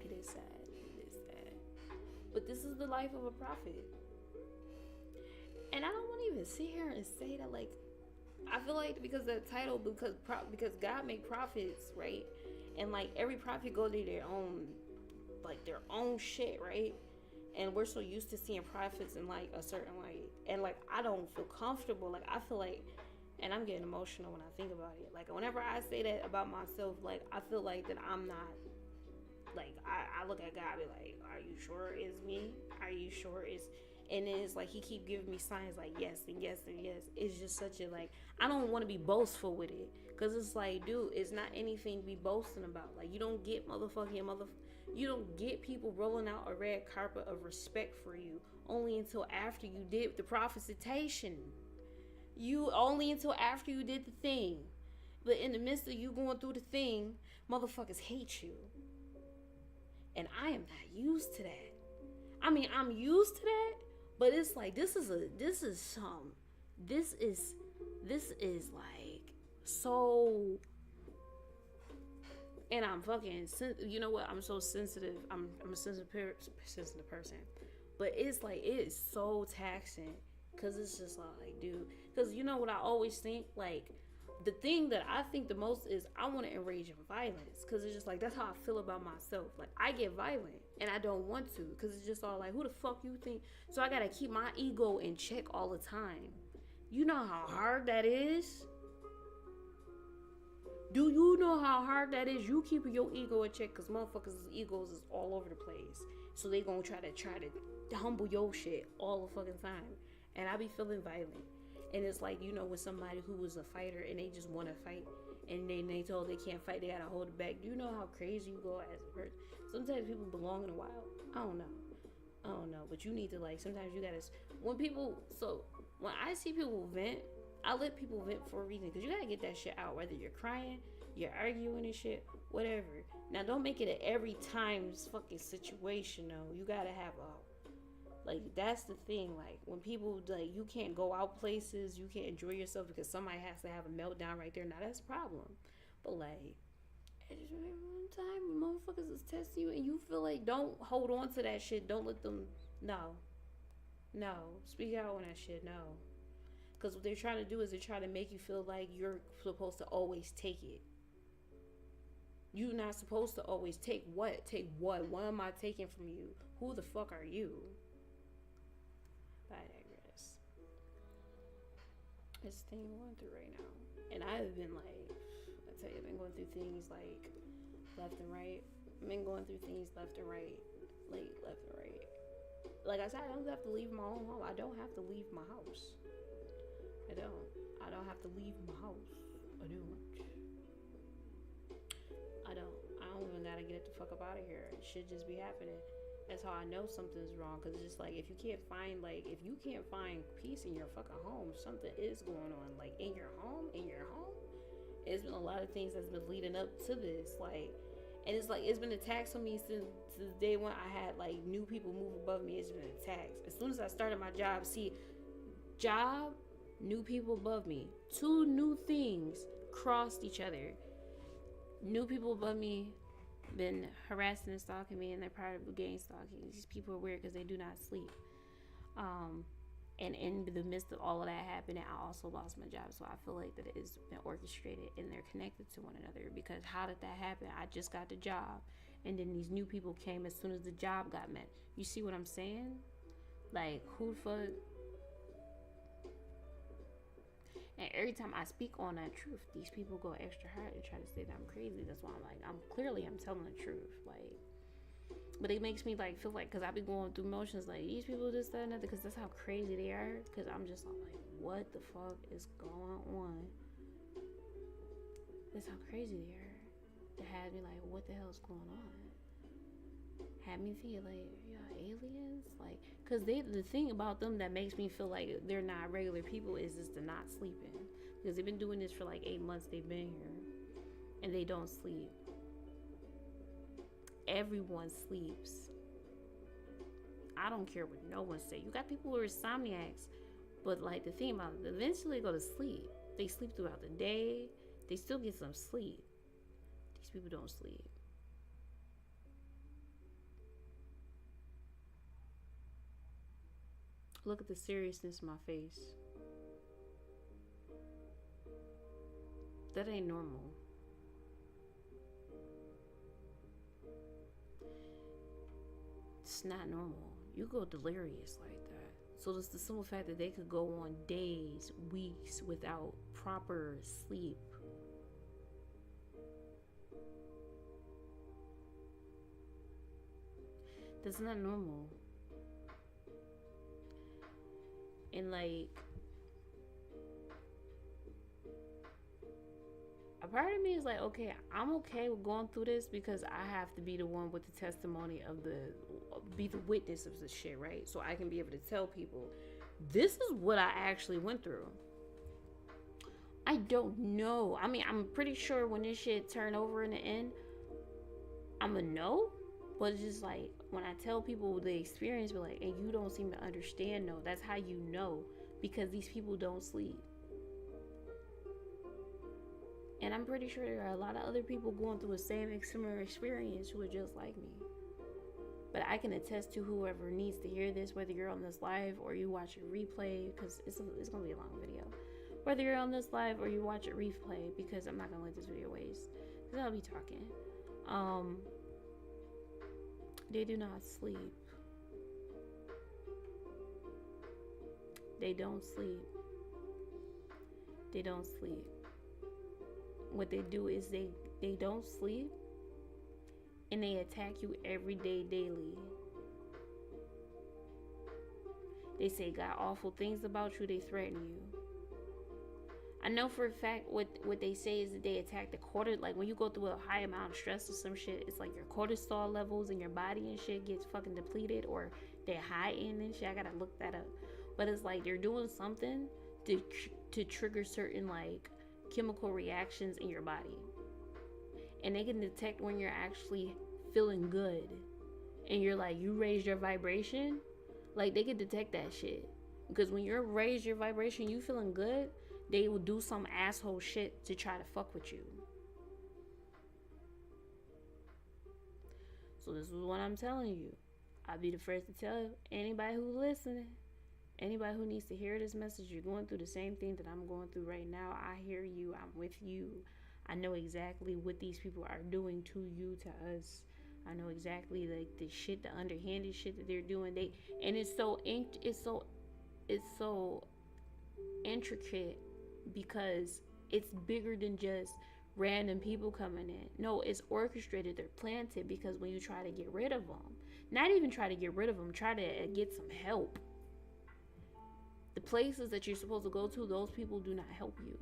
It is sad. But this is the life of a prophet. And I don't want to even sit here and say that. Like, I feel like because the title, because God made prophets, right? And like every prophet go to their own, like their own shit, right? And we're so used to seeing prophets in like a certain light, and like I don't feel comfortable. Like I feel like, and I'm getting emotional when I think about it. Like whenever I say that about myself, like I feel like that I'm not. Like I look at God, and be like, "Are you sure it's me? Are you sure it's?" And then it's like he keep giving me signs like yes and yes and yes. It's just such a like I don't want to be boastful with it, because it's like, dude, it's not anything to be boasting about. Like you don't get you don't get people rolling out a red carpet of respect for you only until after you did the prophesitation. You only until after you did the thing. But in the midst of you going through the thing, motherfuckers hate you. And I am not used to that. I mean, I'm used to that, but it's like this is like so. And I'm fucking, you know what? I'm so sensitive. I'm a sensitive person, but it's like it is so taxing, because it's just like, dude. Because you know what I always think, like the thing that I think the most is I want to enrage in violence, because it's just like that's how I feel about myself. Like I get violent and I don't want to, because it's just all like, who the fuck you think? So I gotta keep my ego in check all the time. You know how hard that is? Do you know how hard that is? You keeping your ego in check, because motherfuckers' egos is all over the place. So they gonna try to humble your shit all the fucking time. And I be feeling violent. And it's like, you know, when somebody who was a fighter and they just want to fight, and then they told they can't fight, they gotta hold it back. Do you know how crazy you go as a person? Sometimes people belong in the wild. I don't know. But you need to, like, sometimes you gotta, when I see people vent, I let people vent for a reason, because you gotta get that shit out, whether you're crying, you're arguing and shit, whatever. Now don't make it an every time's fucking situation though. You gotta have a, like, that's the thing. Like when people, like, you can't go out places, you can't enjoy yourself because somebody has to have a meltdown right there. Now that's a problem. But like, at just one time when motherfuckers is testing you and you feel like, don't hold on to that shit. Don't let them, no, speak out on that shit. No. Because what they're trying to do is they're trying to make you feel like you're supposed to always take it. You're not supposed to always take what? Take what? What am I taking from you? Who the fuck are you? But I digress. It's the thing I'm going through right now. And I've been like, I tell you, I've been going through things like left and right. I've been going through things left and right. Like left and right. Like I said, I don't have to leave my own home. I don't have to leave my house. I don't have to leave my house. I don't even gotta get the fuck up out of here. It should just be happening. That's how I know something's wrong. Because it's just like, if you can't find peace in your fucking home, something is going on. Like in your home, it's been a lot of things that's been leading up to this. Like, and it's like, it's been attacks on me since day one. I had like new people move above me. It's been attacks. As soon as I started my job, new people above me. Two new things crossed each other. New people above me been harassing and stalking me, and they're part of gang stalking. These people are weird because they do not sleep. And in the midst of all of that happening, I also lost my job. So I feel like that it's been orchestrated and they're connected to one another. Because how did that happen? I just got the job, and then these new people came as soon as the job got met. You see what I'm saying? Like, who the fuck? And every time I speak on that truth, these people go extra hard and try to say that I'm crazy. That's why I'm like, I'm telling the truth. Like, but it makes me like feel like, because I be going through motions like, these people this, that, and that, because that's how crazy they are. Because I'm just like, what the fuck is going on? That's how crazy they are. That had me like, what the hell's going on? Had me feel like, y'all aliens? Like, because the thing about them that makes me feel like they're not regular people is just the not sleeping. Because they've been doing this for like 8 months. They've been here. And they don't sleep. Everyone sleeps. I don't care what no one say. You got people who are insomniacs. But like, the thing about it, eventually they go to sleep. They sleep throughout the day. They still get some sleep. These people don't sleep. Look at the seriousness in my face. That ain't normal. It's not normal. You go delirious like that. So it's the simple fact that they could go on days, weeks without proper sleep. That's not normal. And like, a part of me is like, okay, I'm okay with going through this because I have to be the one with the testimony of be the witness of the shit, right? So I can be able to tell people, this is what I actually went through. I don't know. I mean, I'm pretty sure when this shit turn over in the end, I'ma know. But it's just like, when I tell people the experience, be like, and you don't seem to understand, no, that's how you know, because these people don't sleep. And I'm pretty sure there are a lot of other people going through the same similar experience who are just like me. But I can attest to whoever needs to hear this, whether you're on this live or you watch a replay, because it's going to be a long video. Whether you're on this live or you watch a replay, because I'm not going to let this video waste, because I'll be talking. They do not sleep. They don't sleep. They don't sleep. What they do is they don't sleep, and they attack you every day, daily. They say God awful things about you. They threaten you. I know for a fact what they say is that they attack the like when you go through a high amount of stress or some shit, it's like your cortisol levels in your body and shit gets fucking depleted, or they're high in and shit. I gotta look that up. But it's like they're doing something to trigger certain like chemical reactions in your body, and they can detect when you're actually feeling good and you're like, you raised your vibration. Like, they can detect that shit, because when you're raised your vibration, you feeling good, they will do some asshole shit to try to fuck with you. So this is what I'm telling you. I'll be the first to tell anybody who's listening, anybody who needs to hear this message, you're going through the same thing that I'm going through right now. I hear you. I'm with you. I know exactly what these people are doing to you, to us. I know exactly like the shit, the underhanded shit that they're doing. And it's so intricate, because it's bigger than just random people coming in. No, it's orchestrated. They're planted, because when you try to get rid of them, not even try to get rid of them, try to get some help. The places that you're supposed to go to, those people do not help you,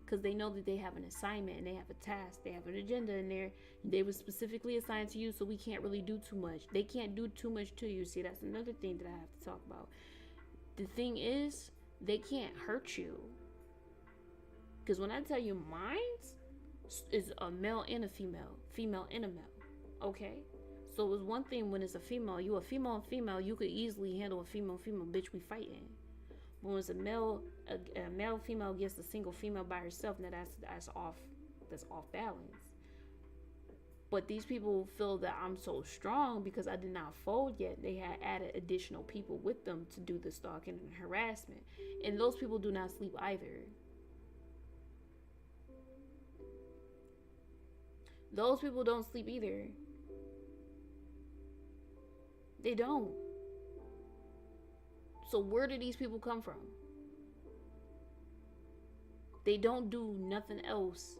because they know that they have an assignment and they have a task, they have an agenda in there. They were specifically assigned to you, so we can't really do too much. They can't do too much to you. See, that's another thing that I have to talk about. The thing is, they can't hurt you. Because when I tell you mine is a male and a female and a male, okay? So it's one thing when it's a female, you a female and female, you could easily handle a female, bitch, we fighting. But when it's a male female against a single female by herself, now that's off balance. But these people feel that I'm so strong because I did not fold yet. They had added additional people with them to do the stalking and harassment. And those people do not sleep either. Those people don't sleep either. They don't. So where do these people come from? They don't do nothing else.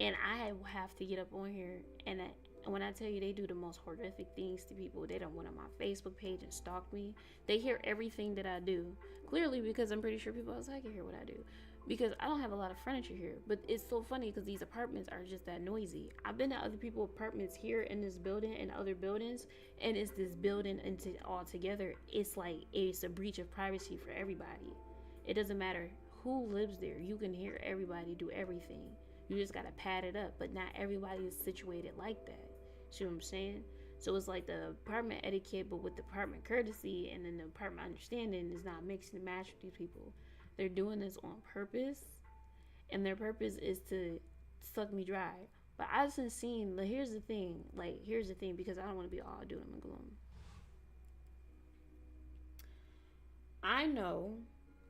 And I have to get up on here, and when I tell you they do the most horrific things to people, they don't went on my Facebook page and stalk me. They hear everything that I do. Clearly, because I'm pretty sure people outside can hear what I do. Because I don't have a lot of furniture here. But it's so funny because these apartments are just that noisy. I've been to other people's apartments here in this building and other buildings, and it's this building all together. It's like it's a breach of privacy for everybody. It doesn't matter who lives there. You can hear everybody do everything. You just gotta pad it up. But not everybody is situated like that. See what I'm saying? So it's like the apartment etiquette, but with the apartment courtesy, and then the apartment understanding is not mixing and match with these people. They're doing this on purpose, and their purpose is to suck me dry. But I've seen, like, here's the thing, because I don't want to be all doom and gloom. I know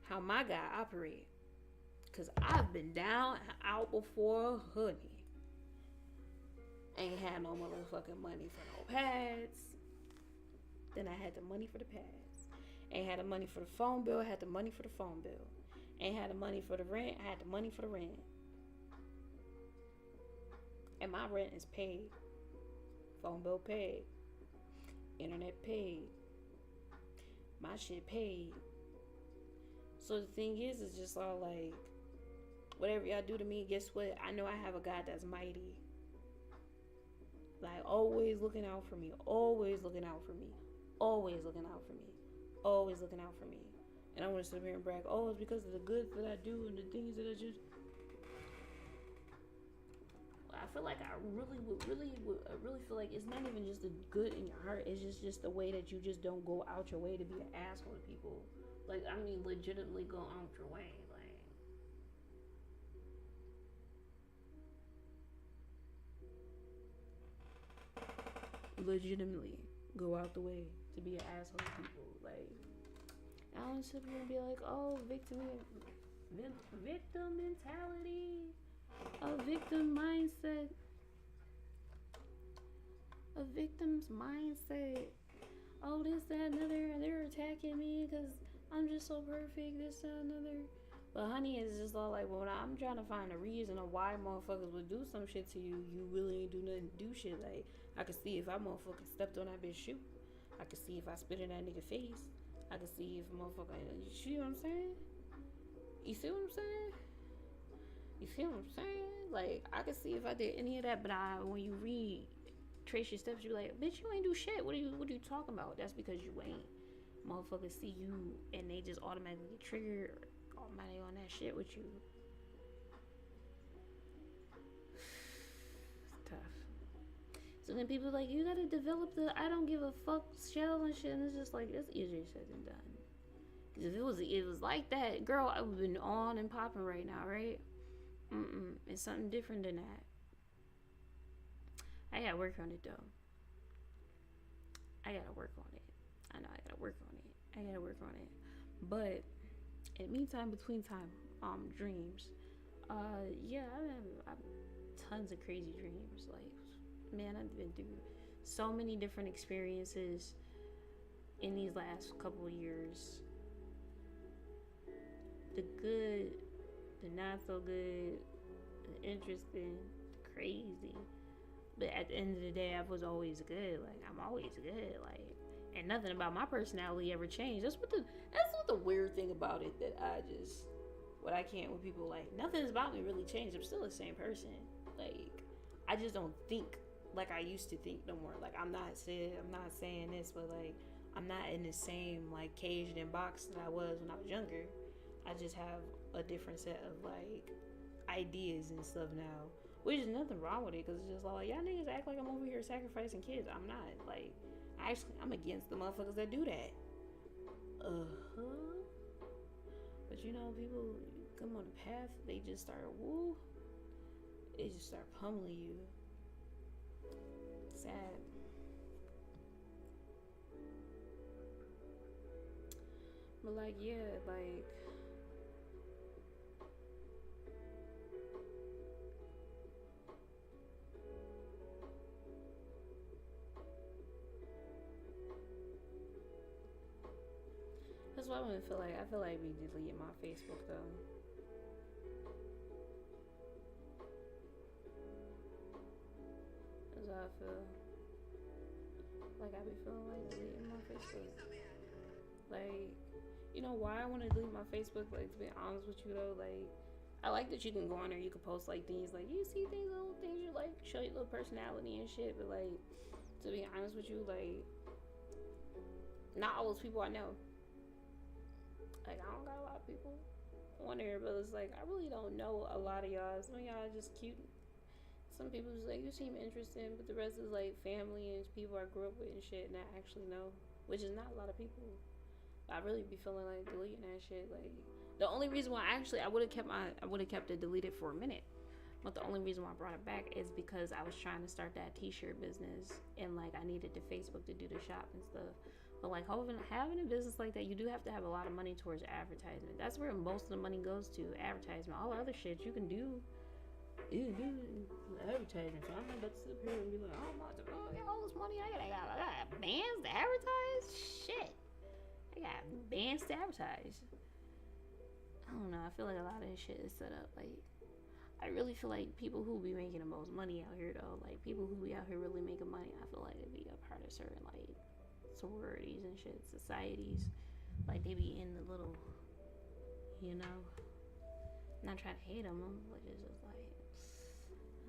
how my guy operate. Cause I've been down and out before, honey. Ain't had no motherfucking money for no pads. Then I had the money for the pads. Ain't had the money for the phone bill. Had the money for the phone bill. Ain't had the money for the rent. I had the money for the rent. And my rent is paid. Phone bill paid. Internet paid. My shit paid. So the thing is, it's just all like, whatever y'all do to me, guess what? I know I have a God that's mighty. Like, always looking out for me. Always looking out for me. Always looking out for me. Always looking out for me. And I want to sit here and brag, oh, it's because of the good that I do and the things that I just... I feel like I really feel like it's not even just the good in your heart. It's just the way that you just don't go out your way to be an asshole to people. Like, I mean, legitimately go out your way. Like, legitimately go out the way to be an asshole to people. Like, I don't sit here and be like, oh, victim mentality, a victim mindset, a victim's mindset. Oh, this, that, another, they're attacking me because I'm just so perfect, this, that, another. But honey, it's just all like, well, I'm trying to find a reason of why motherfuckers would do some shit to you. You really ain't do nothing to do shit. Like, I could see if I motherfucking stepped on that bitch shoe. I could see if I spit in that nigga face. I could see if motherfucker, you see what I'm saying? You see what I'm saying? You see what I'm saying? Like, I could see if I did any of that, but when you trace your steps, you be like, bitch, you ain't do shit. What are you talking about? That's because you ain't. Motherfuckers see you and they just automatically get triggered, automatically on that shit with you. It's tough. So then people like, you gotta develop the I don't give a fuck shell and shit, and it's just like, that's easier said than done. Because if it was like that, girl, I would have been on and popping right now, right? It's something different than that. I gotta work on it though. I gotta work on it. I know I gotta work on it. But in the meantime, between time, dreams. Yeah, I've tons of crazy dreams. Like, man, I've been through so many different experiences in these last couple of years. The good, the not so good, the interesting, the crazy. But at the end of the day, I was always good. Like, I'm always good. Like, and nothing about my personality ever changed. That's what the weird thing about it that what I can't with people, like, nothing about me really changed. I'm still the same person. Like, I just don't think like I used to think no more. Like, I'm not saying this, but like, I'm not in the same like caged in box that I was when I was younger. I just have a different set of like ideas and stuff now, which is nothing wrong with it, because it's just like, y'all niggas act like I'm over here sacrificing kids. I'm not. Like, I'm against the motherfuckers that do that. But you know, people come on the path, they just start pummeling you. Sad. But like, yeah, like, that's why I feel like we deleted my Facebook though. That's how I feel. Like, I be feeling like deleting my Facebook. Like, you know why I want to delete my Facebook? Like, to be honest with you though, like, I like that you can go on there, you can post like things, like, you see things, little things you like, show your little personality and shit. But like, to be honest with you, like, not all those people I know. Like, I don't got a lot of people on there, but it's like, I really don't know a lot of y'all. Some of y'all are just cute. Some people just like, you seem interesting, but the rest is like family and people I grew up with and shit, and I actually know, which is not a lot of people. I really be feeling like deleting that shit. Like, the only reason why I would have kept it deleted for a minute, but the only reason why I brought it back is because I was trying to start that t-shirt business, and like, I needed the Facebook to do the shop and stuff. But like having a business like that, you do have to have a lot of money towards advertisement. That's where most of the money goes to, advertisement. All the other shit you can do. You do advertising. So I'm not about to sit here and be like, oh my god, I got all this money. I got bands to advertise. Shit, I got bands to advertise. I don't know. I feel like a lot of this shit is set up. Like, I really feel like people who be making the most money out here, though, like people who be out here really making money, I feel like they be a part of certain like sororities and shit, societies. Like they be in the little, you know. Not trying to hate them, but it's just like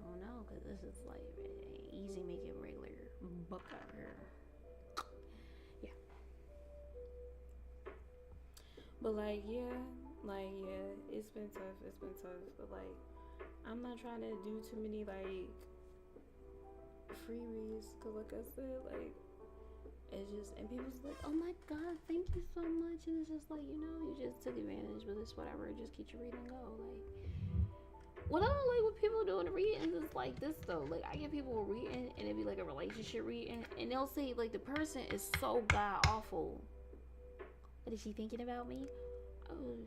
I don't know, cause this is like easy making regular buck out here. Yeah. But like yeah, it's been tough. But like I'm not trying to do too many like free reads, cause like I said, like it's just, and people's like, oh my god, thank you so much, and it's just like, you know, you just took advantage, but it's whatever, just keep your reading go. Like, what I don't like what people do in the readings is like this though. Like, I get people reading, and it'd be like a relationship reading, and they'll say like the person is so god awful. What is she thinking about me? Oh,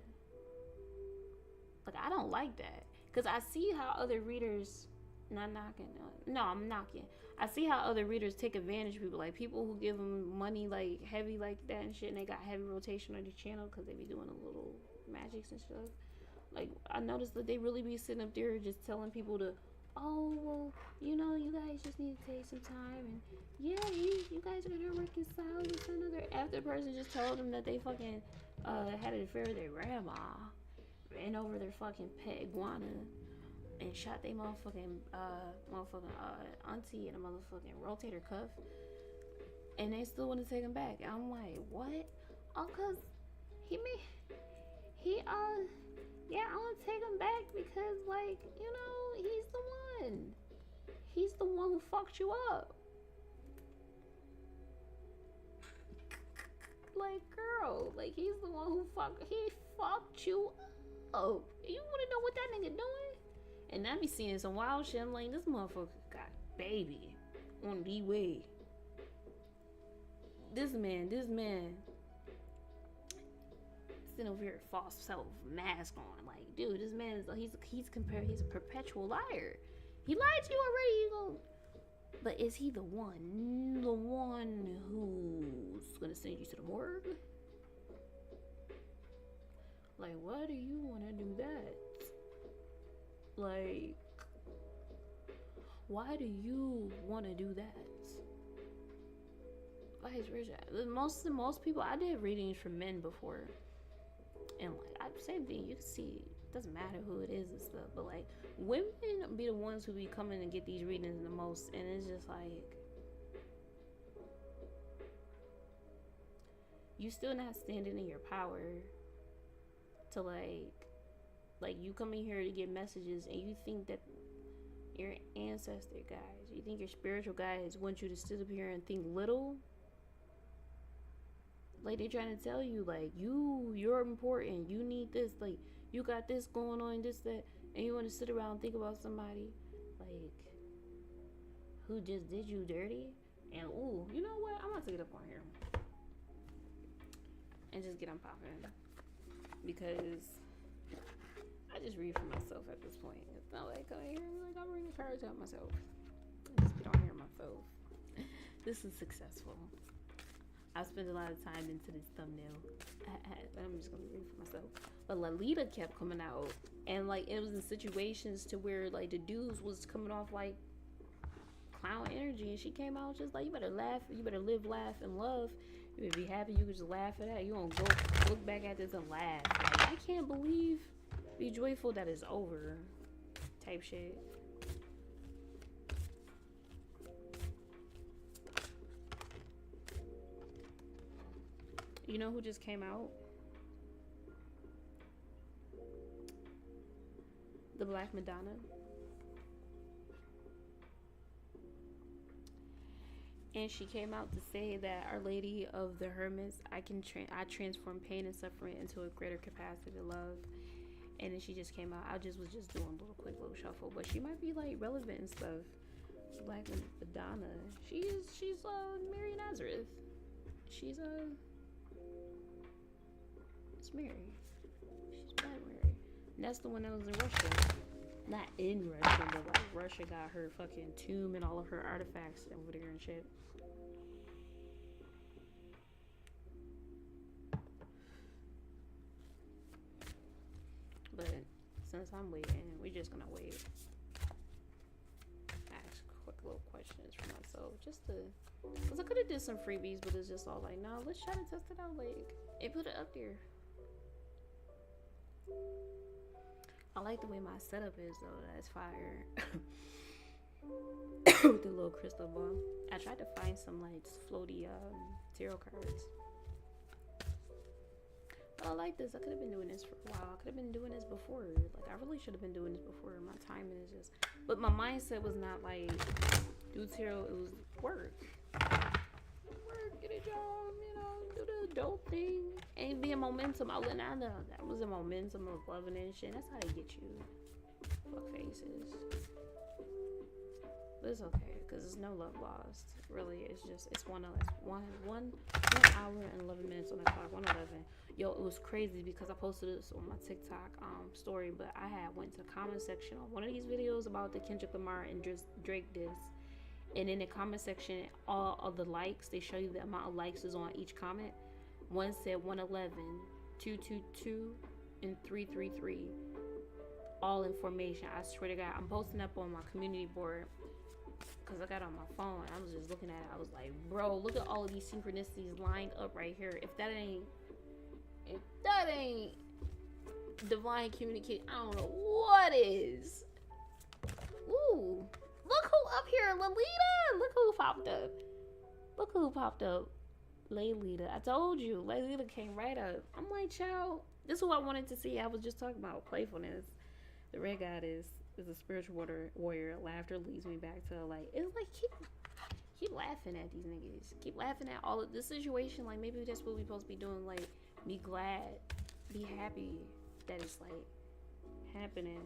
like I don't like that, cause I see how other readers. Not knocking. No, I'm knocking. I see how other readers take advantage of people. Like people who give them money like heavy like that and shit, and they got heavy rotation on their channel because they be doing a little magics and stuff. Like I noticed that they really be sitting up there just telling people to, oh well, you know, you guys just need to take some time and yeah, you guys are gonna reconcile with another. After the person just told them that they fucking had an affair with their grandma, ran over their fucking pet iguana, and shot they motherfucking auntie in a motherfucking rotator cuff, and they still want to take him back. And I'm like, what? Oh, cause yeah, I want to take him back because like, you know, he's the one who fucked you up. Like, girl, like he's the one who fucked you up. You want to know what that nigga doing? And I be seeing some wild shit. I'm like, this motherfucker got baby on the way. This man sitting over here, false self mask on. Like, dude, this man is he's a perpetual liar. He lied to you already. You go, but is he the one who's gonna send you to the morgue? Like, why do you want to do that? Like, why do you want to do that? Vice versa. Most people, I did readings for men before, and like same thing. You can see it doesn't matter who it is and stuff, but like women be the ones who be coming and get these readings the most, and it's just like you still not standing in your power to like you come in here to get messages, and you think that your ancestor guys, you think your spiritual guides want you to sit up here and think little. Like they trying to tell you, like you're important. You need this. Like you got this going on, this that, and you want to sit around and think about somebody like who just did you dirty. And ooh, you know what? I'm gonna take it up on here and just get on popping because I just read for myself at this point. It's not like come here and like I'm reading cards out myself. I just get on here myself. This is successful. I spent a lot of time into this thumbnail. I'm just gonna read for myself. But Lalita kept coming out, and like it was in situations to where like the dudes was coming off like clown energy, and she came out just like, you better laugh, you better live, laugh, and love. You would be happy. You could just laugh at that. You don't go look back at this and laugh. Like, I can't believe. Be joyful that it's over. Type shit. You know who just came out? The Black Madonna. And she came out to say that Our Lady of the Hermits, I transform pain and suffering into a greater capacity to love. And then she just came out. I was just doing a quick little shuffle, but she might be like relevant and stuff. Black Madonna. She's Mary Nazareth. She's it's Mary. She's Black Mary. And that's the one that was in Russia. Not in Russia, but like Russia got her fucking tomb and all of her artifacts over there and shit. But since I'm waiting, we're just gonna wait. Ask quick little questions for myself, just to, cause I could have did some freebies, but it's just all like, no, let's try to test it out. Like, it put it up there. I like the way my setup is though. That's fire. With the little crystal ball. I tried to find some like floaty tarot cards. But I like this. I could have been doing this for a while. I could have been doing this before. Like, I really should have been doing this before. My timing is just. But my mindset was not like do tarot. It was work. Work, get a job, you know, do the adult thing. Ain't be a momentum. I went out there. That was a momentum of loving and shit. That's how they get you. Fuck faces. But it's okay, because there's no love lost. Really, it's just, it's one hour and 11 minutes on the clock, 1:11. Yo, it was crazy because I posted this on my TikTok story, but I had went to the comment section on one of these videos about the Kendrick Lamar and Drake diss. And in the comment section, all of the likes, they show you the amount of likes is on each comment. One said 111, 222, and 333. All information. I swear to God, I'm posting up on my community board because I got on my phone. I was just looking at it. I was like, bro, look at all of these synchronicities lined up right here. If that ain't divine communication, I don't know what is. Ooh, look who up here, Lalita. Look who popped up. Look who popped up. Laylita. I told you, Laylita came right up. I'm like, child, this is what I wanted to see. I was just talking about playfulness. The red goddess is a spiritual warrior. Laughter leads me back to, like, it's like keep laughing at these niggas. Keep laughing at all of this situation. Like, maybe that's what we supposed to be doing. Like, be glad, be happy that it's like happening.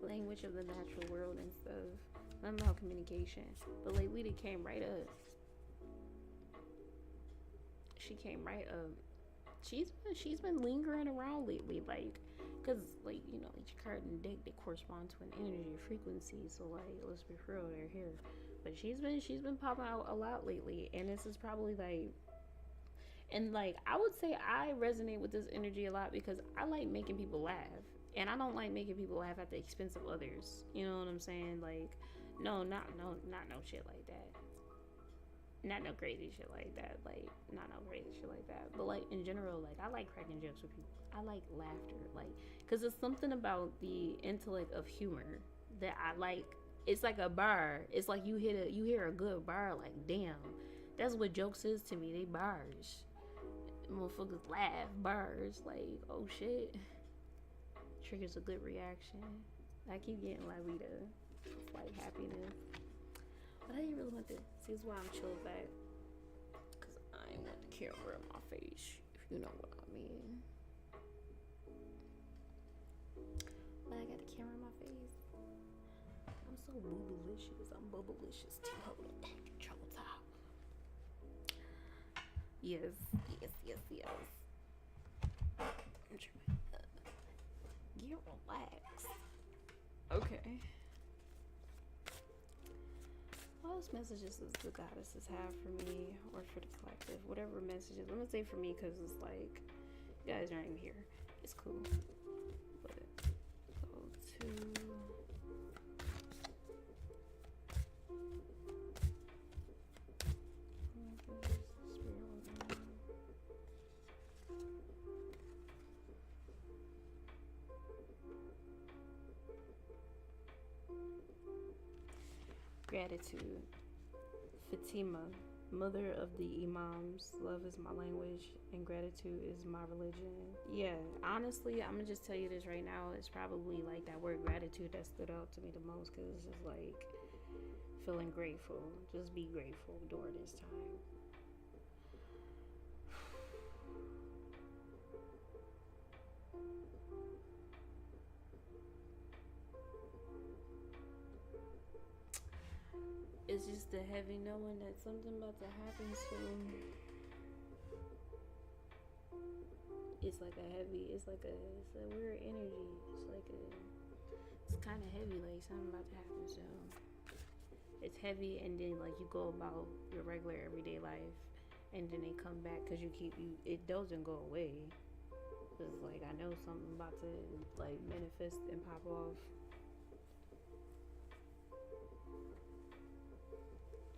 Language of the natural world and stuff. Nothing about communication. But Laylita came right up. She came right up. She's been lingering around lately, like, cause like, you know, each card in the deck, they correspond to an energy or frequency. So like, let's be real, they're here. But she's been popping out a lot lately, and this is probably like, and like, I would say I resonate with this energy a lot because I like making people laugh, and I don't like making people laugh at the expense of others. You know what I'm saying? Like, not no shit like that. Not no crazy shit like that. Like, not no crazy shit like that. But like, in general, like, I like cracking jokes with people. I like laughter, like, cause it's something about the intellect of humor that I like. It's like a bar. It's like you hear a good bar, like, damn, that's what jokes is to me. They bars. Motherfuckers laugh, bars, like, oh shit. Triggers a good reaction. I keep getting Laylita. It's like happiness. But I didn't really want to see why I'm chilled back. Cause I ain't want the camera in my face, if you know what I mean. But I got the camera in my face. I'm so boobalicious. I'm bubblicious too. Hold on. Control top. Yes. I'm trying to get relaxed. Okay. What else messages does the goddesses have for me or for the collective? Whatever messages. I'm gonna say for me because it's like, you guys aren't even here. It's cool. But go to gratitude. Fatima, mother of the Imams, love is my language and gratitude is my religion. Yeah, honestly, I'm gonna just tell you this right now. It's probably like that word gratitude that stood out to me the most because it's just like feeling grateful. Just be grateful during this time. the heavy knowing that something about to happen soon. It's like a heavy, it's a weird energy. It's kind of heavy, like something about to happen soon. It's heavy, and then like you go about your regular everyday life, and then they come back because it doesn't go away. Cause like I know something about to like manifest and pop off.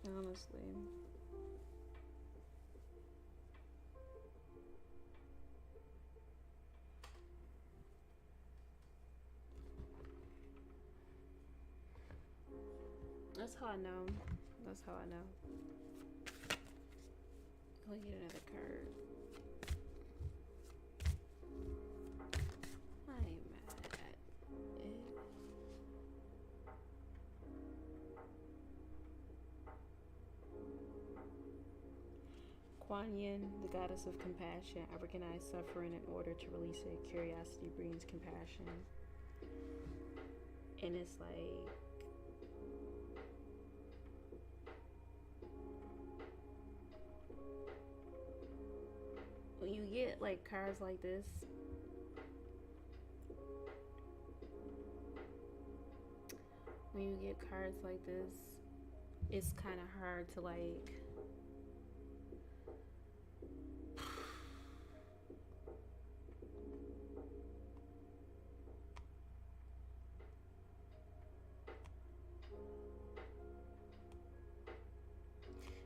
Honestly. That's how I know. That's how I know. Go get another card. I ain't mad at it. Kuan Yin, the goddess of compassion. I recognize suffering in order to release it. Curiosity brings compassion. And it's like, when you get like cards like this, it's kind of hard to like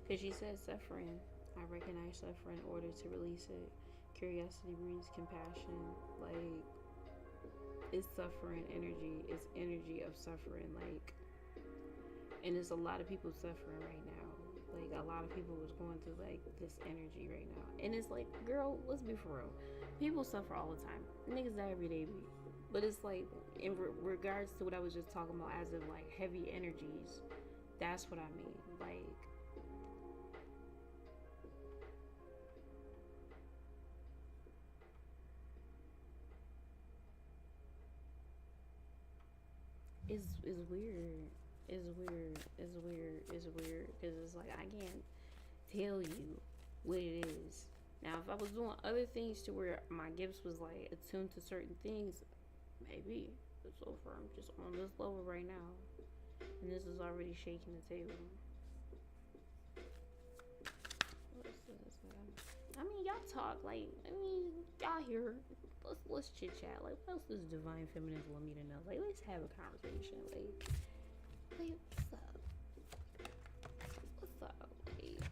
because she says suffering. I recognize suffering in order to release it. Curiosity brings compassion. Like, it's suffering energy. It's energy of suffering. Like, and there's a lot of people suffering right now. Like, a lot of people was going through like this energy right now. And it's like, girl, let's be for real. People suffer all the time. Niggas die every day. But it's like, in regards to what I was just talking about, as of like heavy energies, that's what I mean. Like, it's weird. It's weird. Because it's like, I can't tell you what it is. Now, if I was doing other things to where my gifts was like attuned to certain things, maybe. But so far, I'm just on this level right now. And this is already shaking the table. What's this? I mean, y'all talk like, y'all here. Let's chit chat. Like, what else does divine feminine want me to know? Like, let's have a conversation. Like what's up? What's up? Like,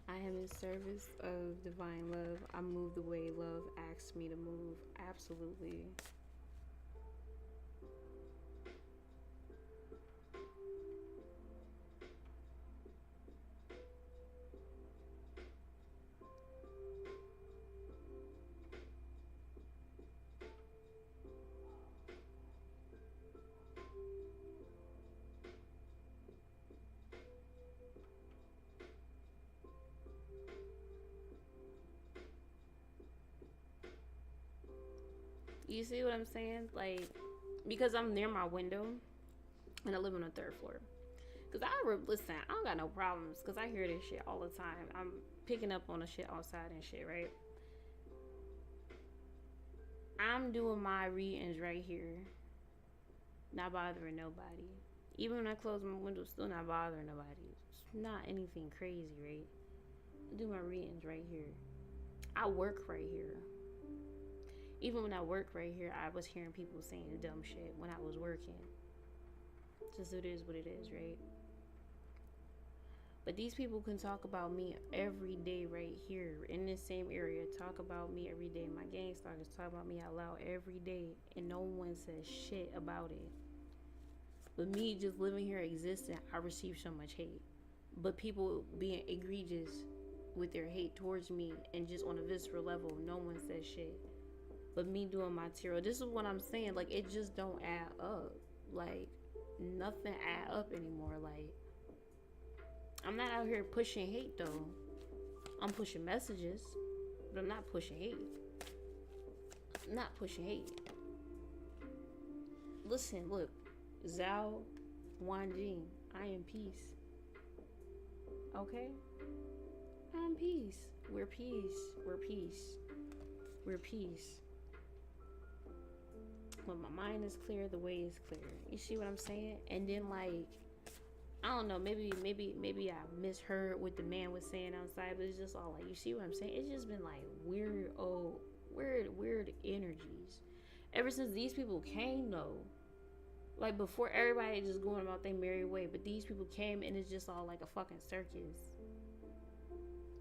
I am in service of divine love. I move the way love asks me to move. Absolutely. You see what I'm saying? Like, because I'm near my window and I live on the third floor. Because listen, I don't got no problems because I hear this shit all the time. I'm picking up on the shit outside and shit, right? I'm doing my readings right here, not bothering nobody. Even when I close my window, still not bothering nobody. It's not anything crazy, right? I do my readings right here. I work right here. Even when I work right here, I was hearing people saying dumb shit when I was working. Just it is what it is, right? But these people can talk about me every day right here in this same area. Talk about me every day. My gang stalkers talk about me out loud every day, and no one says shit about it. But me just living here existing, I receive so much hate. But people being egregious with their hate towards me and just on a visceral level, no one says shit. But me doing my tarot, this is what I'm saying. Like, it just don't add up. Like, nothing add up anymore. Like, I'm not out here pushing hate though. I'm pushing messages, but I'm not pushing hate. I'm not pushing hate. Listen, look, Zhao Wanjing, I am peace. Okay? I'm peace. We're peace. We're peace. We're peace. When my mind is clear, the way is clear. You see what I'm saying? And then like, I don't know, maybe I misheard what the man was saying outside, but it's just all like, you see what I'm saying? It's just been like weird energies. Ever since these people came though. Like before everybody just going about their merry way, but these people came and it's just all like a fucking circus.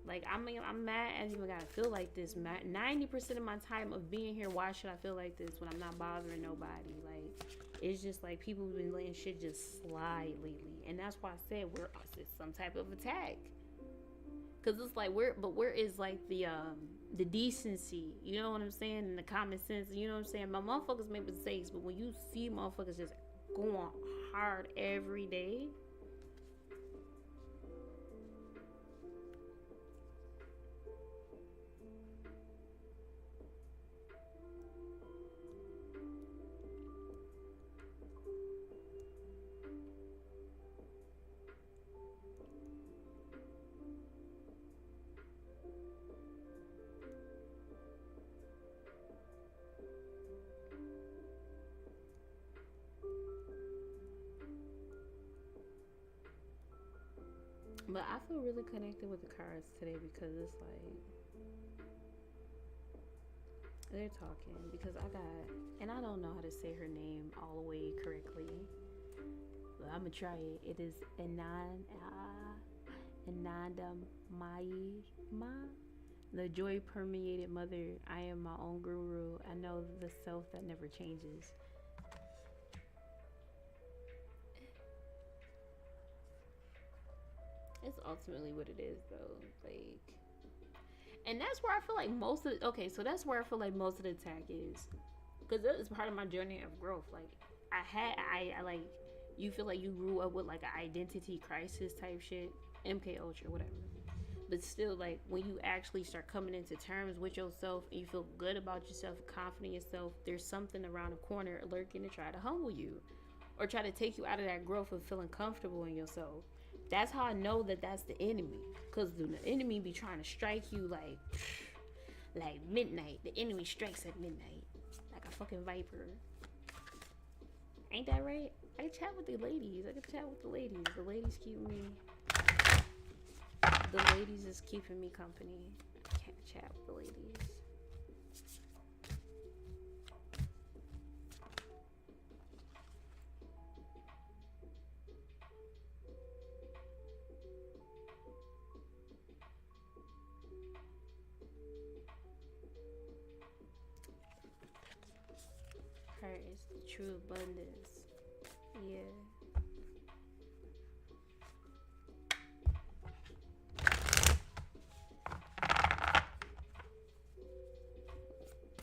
Like, I mean, I'm mad I even gotta feel like this. 90% of my time of being here, why should I feel like this when I'm not bothering nobody? Like, it's just like people have been letting shit just slide lately. And that's why I said it's some type of attack. Cause it's like where is like the decency, you know what I'm saying, and the common sense, you know what I'm saying? My motherfuckers make mistakes, but when you see motherfuckers just going hard every day, but I feel really connected with the cards today because it's like they're talking because and I don't know how to say her name all the way correctly, but I'm gonna try it. It is Ananda Mayima, the joy permeated mother. I am my own guru. I know the self that never changes. It's ultimately what it is, though. Like, and that's where I feel like so that's where I feel like most of the attack is, because that is part of my journey of growth. Like, I like, you feel like you grew up with like an identity crisis type shit, MK Ultra, whatever. But still, like, when you actually start coming into terms with yourself and you feel good about yourself, confident in yourself, there's something around the corner lurking to try to humble you or try to take you out of that growth of feeling comfortable in yourself. That's how I know that that's the enemy. Because the enemy be trying to strike you like midnight. The enemy strikes at midnight. Like a fucking viper. Ain't that right? I can chat with the ladies. I can chat with the ladies. The ladies keep me... The ladies is keeping me company. I can't chat with the ladies. Her is the true abundance. Yeah.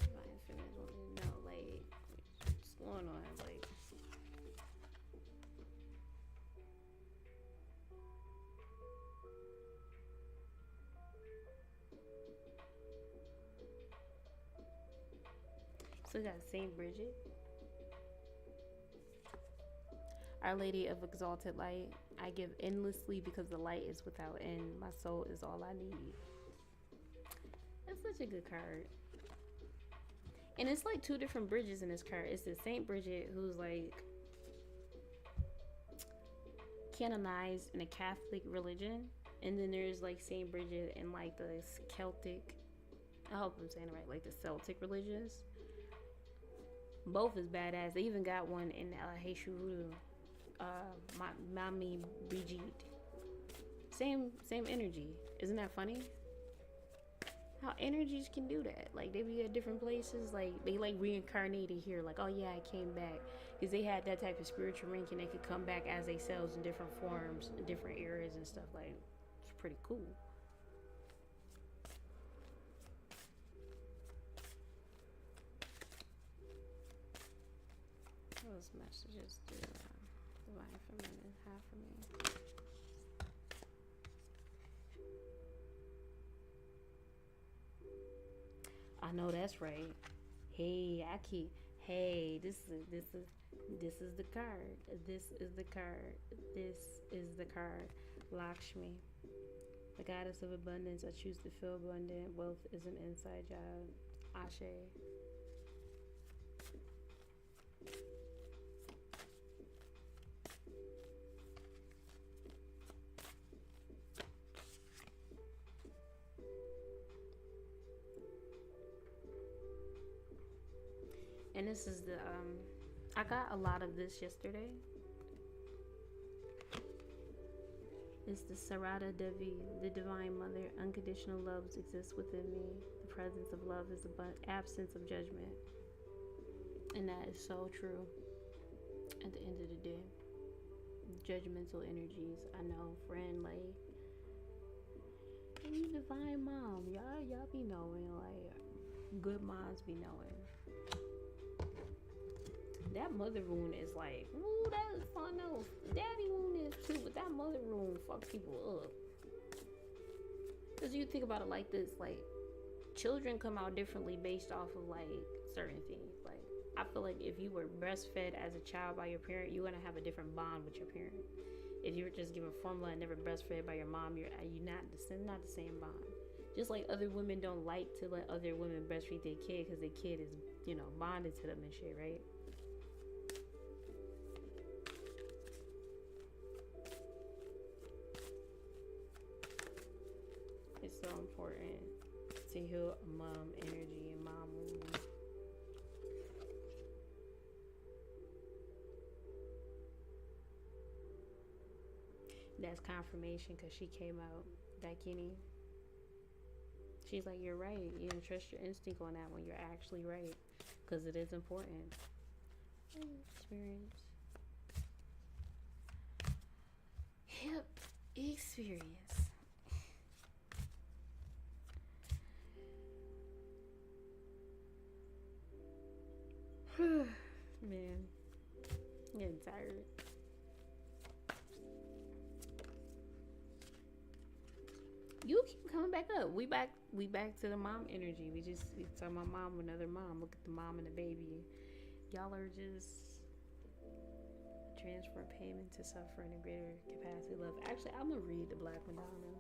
My infinite wanted to know, like, what's going on? Like, so we got Saint Bridget. Our Lady of Exalted Light, I give endlessly because the light is without end. My soul is all I need. That's such a good card. And it's like two different Bridges in this card. It's the Saint Bridget who's like canonized in a Catholic religion. And then there's like Saint Bridget in like the Celtic, I hope I'm saying it right, like the Celtic religions. Both is badass. They even got one in Haitian Voodoo. Mami Brigitte. Same energy. Isn't that funny? How energies can do that. Like, they be at different places. Like, they like reincarnated here. Like, oh yeah, I came back. Because they had that type of spiritual ranking. They could come back as themselves in different forms, in different areas and stuff. Like, it's pretty cool. Those messages do divine feminine have for me. know that's right. Hey, I keep. Hey, this is the card. This is the card. This is the card. Lakshmi, the goddess of abundance. I choose to feel abundant. Wealth is an inside job. Ashe. And this is the I got a lot of this yesterday. It's the Sarada Devi, the Divine Mother. Unconditional love exists within me. The presence of love is the absence of judgment. And that is so true at the end of the day. Judgmental energies. I know, friend, like, and you divine mom. Y'all be knowing, like, good moms be knowing. That mother wound is like, ooh, that is fun though. Daddy wound is too, but that mother wound fucks people up. Because you think about it like this, like, children come out differently based off of, like, certain things. Like, I feel like if you were breastfed as a child by your parent, you're going to have a different bond with your parent. If you were just given formula and never breastfed by your mom, you're not the same bond. Just like other women don't like to let other women breastfeed their kid because their kid is, bonded to them and shit, right? It's so important to heal mom energy and mom wounds. That's confirmation because she came out, Daikini. She's like, you're right. You don't trust your instinct on that one. You're actually right because it is important. Experience. Yep, experience. Man, I'm getting tired. You keep coming back up. We back to the mom energy. We talking about mom, another mom. Look at the mom and the baby. Y'all are just transfer payment to suffer in a greater capacity love. Actually, I'm gonna read the Black Madonna.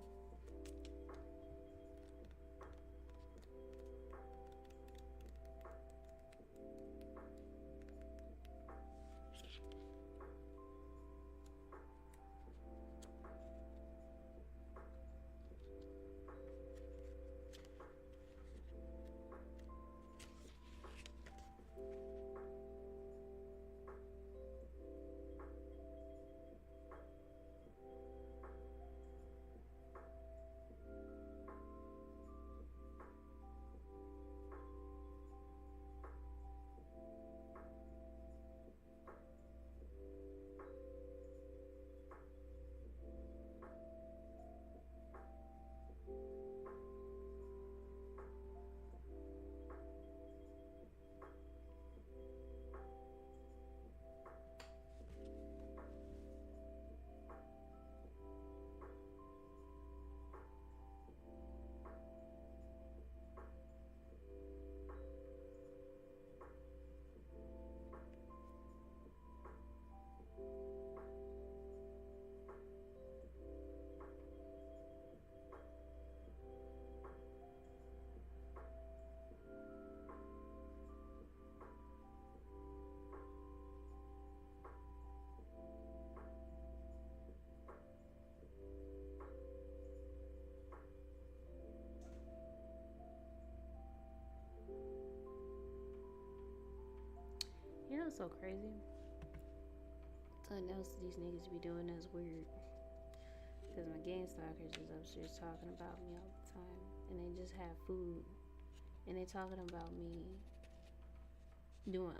You know what's so crazy? Something else these niggas be doing is weird. Because my gang stalkers is upstairs talking about me all the time. And they just have food. And they talking about me doing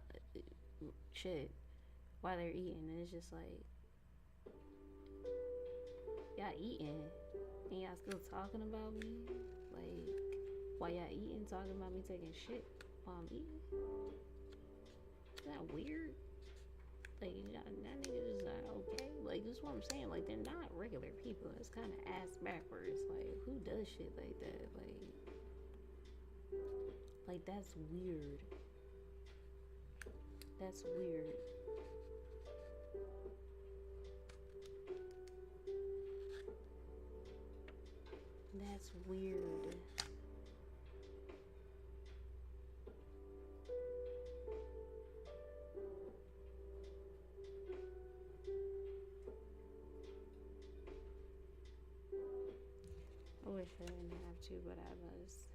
shit while they're eating. And it's just like, y'all eating. And y'all still talking about me? Like, while y'all eating, talking about me taking shit while I'm eating? Isn't that weird? Like, that nigga just not okay. Like, this is what I'm saying. Like, they're not regular people. It's kind of ass backwards. Like, who does shit like that? Like, Like, that's weird. That's weird. That's weird. I wish I didn't have to, but I must.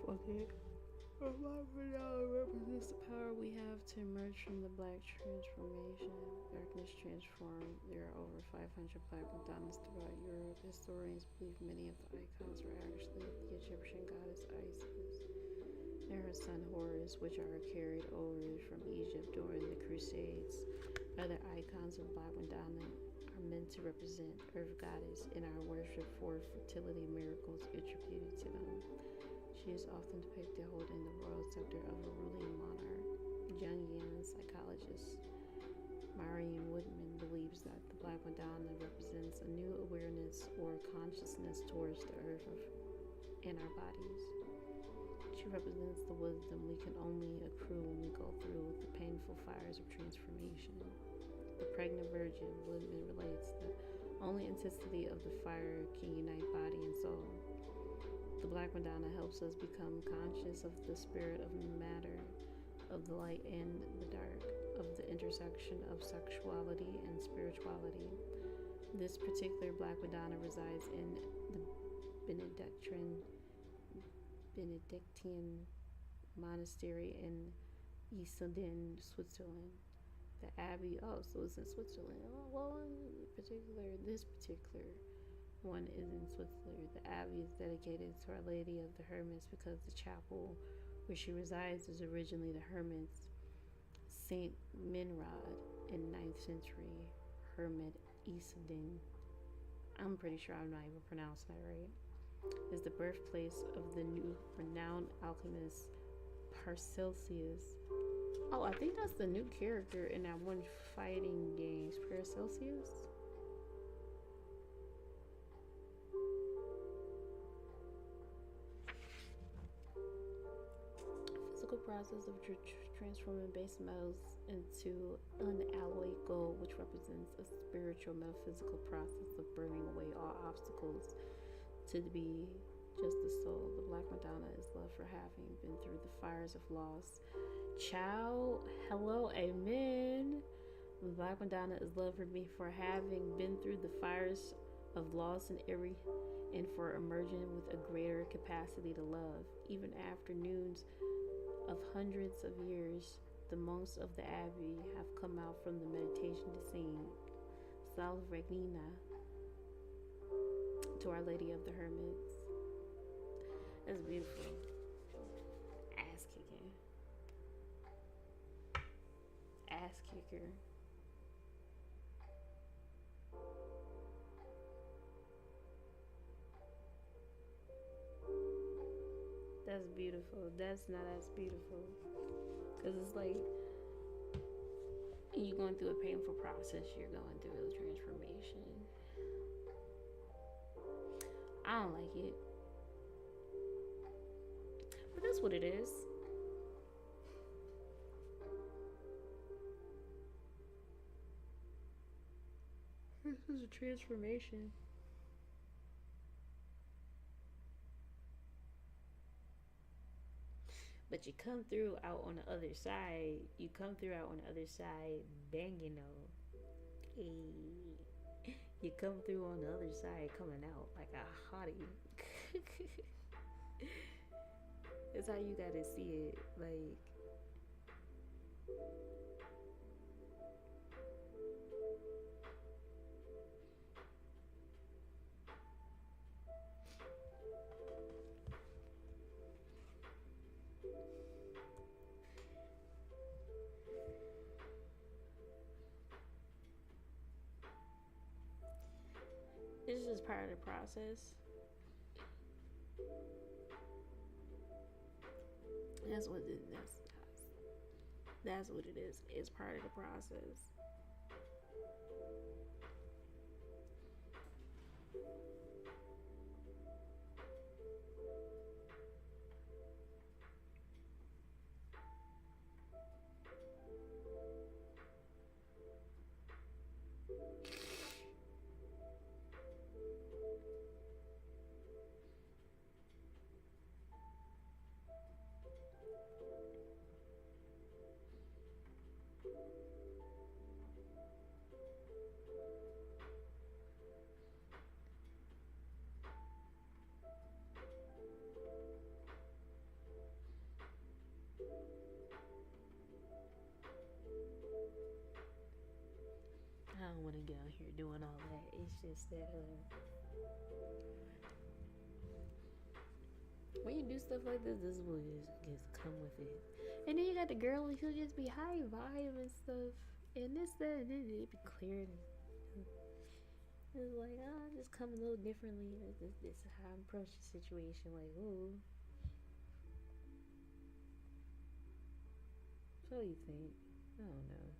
Okay. Represents the power we have to emerge from the black transformation. Darkness transformed. There are over 500 black Madonnas throughout Europe. Historians believe many of the icons were actually the Egyptian goddess Isis and her son Horus, which are carried over from Egypt during the Crusades. Other icons of Black Madonna are meant to represent Earth Goddess in our worship for fertility miracles attributed to them. She is often depicted holding the royal scepter of a ruling monarch. Jungian psychologist Marion Woodman believes that the Black Madonna represents a new awareness or consciousness towards the earth and our bodies. She represents the wisdom we can only accrue when we go through the painful fires of transformation. The pregnant virgin, Woodman relates, the only intensity of the fire can unite body and soul. The Black Madonna helps us become conscious of the spirit of matter, of the light and the dark, of the intersection of sexuality and spirituality. This particular Black Madonna resides in the Benedictine monastery in Issoudun, Switzerland. The abbey, so it's in Switzerland. This particular one is in Switzerland. The abbey is dedicated to Our Lady of the Hermits because the chapel where she resides is originally the Hermits Saint Minrad in 9th century hermit Issoudun. I'm pretty sure I'm not even pronouncing that right. Is the birthplace of the new renowned alchemist Paracelsus. Oh, I think that's the new character in that one fighting games, Paracelsus. Physical process of transforming base metals into unalloyed gold, which represents a spiritual metaphysical process of burning away all obstacles to be just the soul. The Black Madonna is loved for having been through the fires of loss. Ciao, hello, amen. The Black Madonna is loved for having been through the fires of loss and for emerging with a greater capacity to love. Even afternoons of hundreds of years, the monks of the abbey have come out from the meditation to sing Salve Regina to Our Lady of the Hermits. That's beautiful. Ass kicking. Ass kicker. That's beautiful. That's not as beautiful. Because it's like you're going through a painful process. You're going through a transformation. I don't like it. But that's what it is. This is a transformation. But you come through out on the other side. You come through out on the other side banging though. Hey. You come through on the other side coming out like a hottie. That's how you gotta see it. Like, it's just part of the process. That's what it is. That's what it is. It's part of the process. I don't want to get out here doing all that. It's just that when you do stuff like this will just come with it. And then you got the girl and she'll just be high vibe and stuff. And this, that, and then it be clear. It's like, oh, just come a little differently. This is how I approach the situation. Like, ooh. So what do you think? I don't know.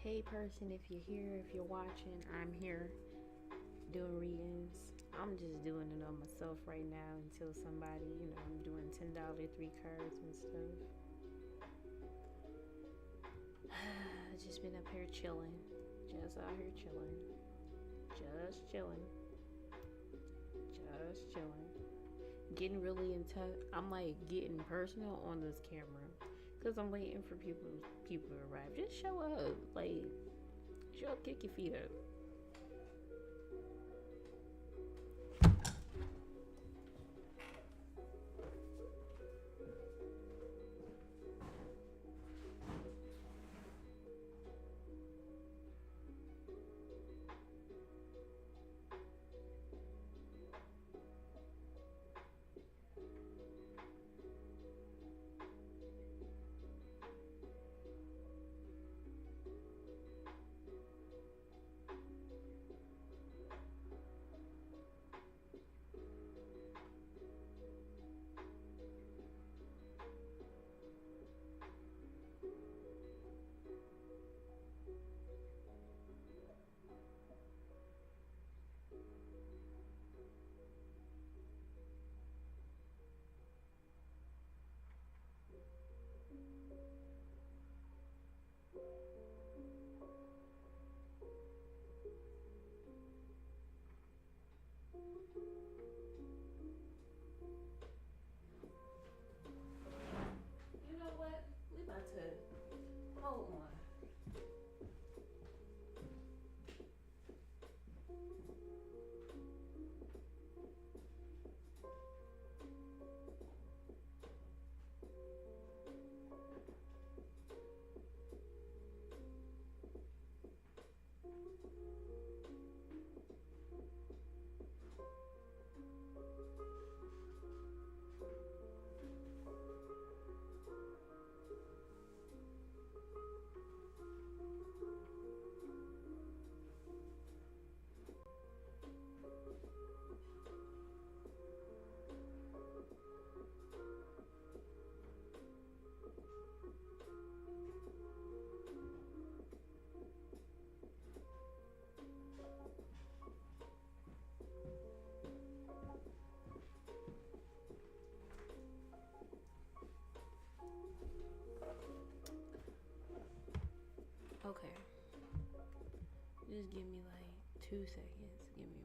Hey person, if you're here, if you're watching, I'm here doing readings. I'm just doing it on myself right now until somebody, I'm doing $10 3 cards and stuff. Just been up here chilling. Just out here chilling. Just chilling. Just chilling. Getting really into, I'm like getting personal on this camera. Because I'm waiting for people to arrive. Just show up. Like, show up, kick your feet up. Just give me like 2 seconds. Give me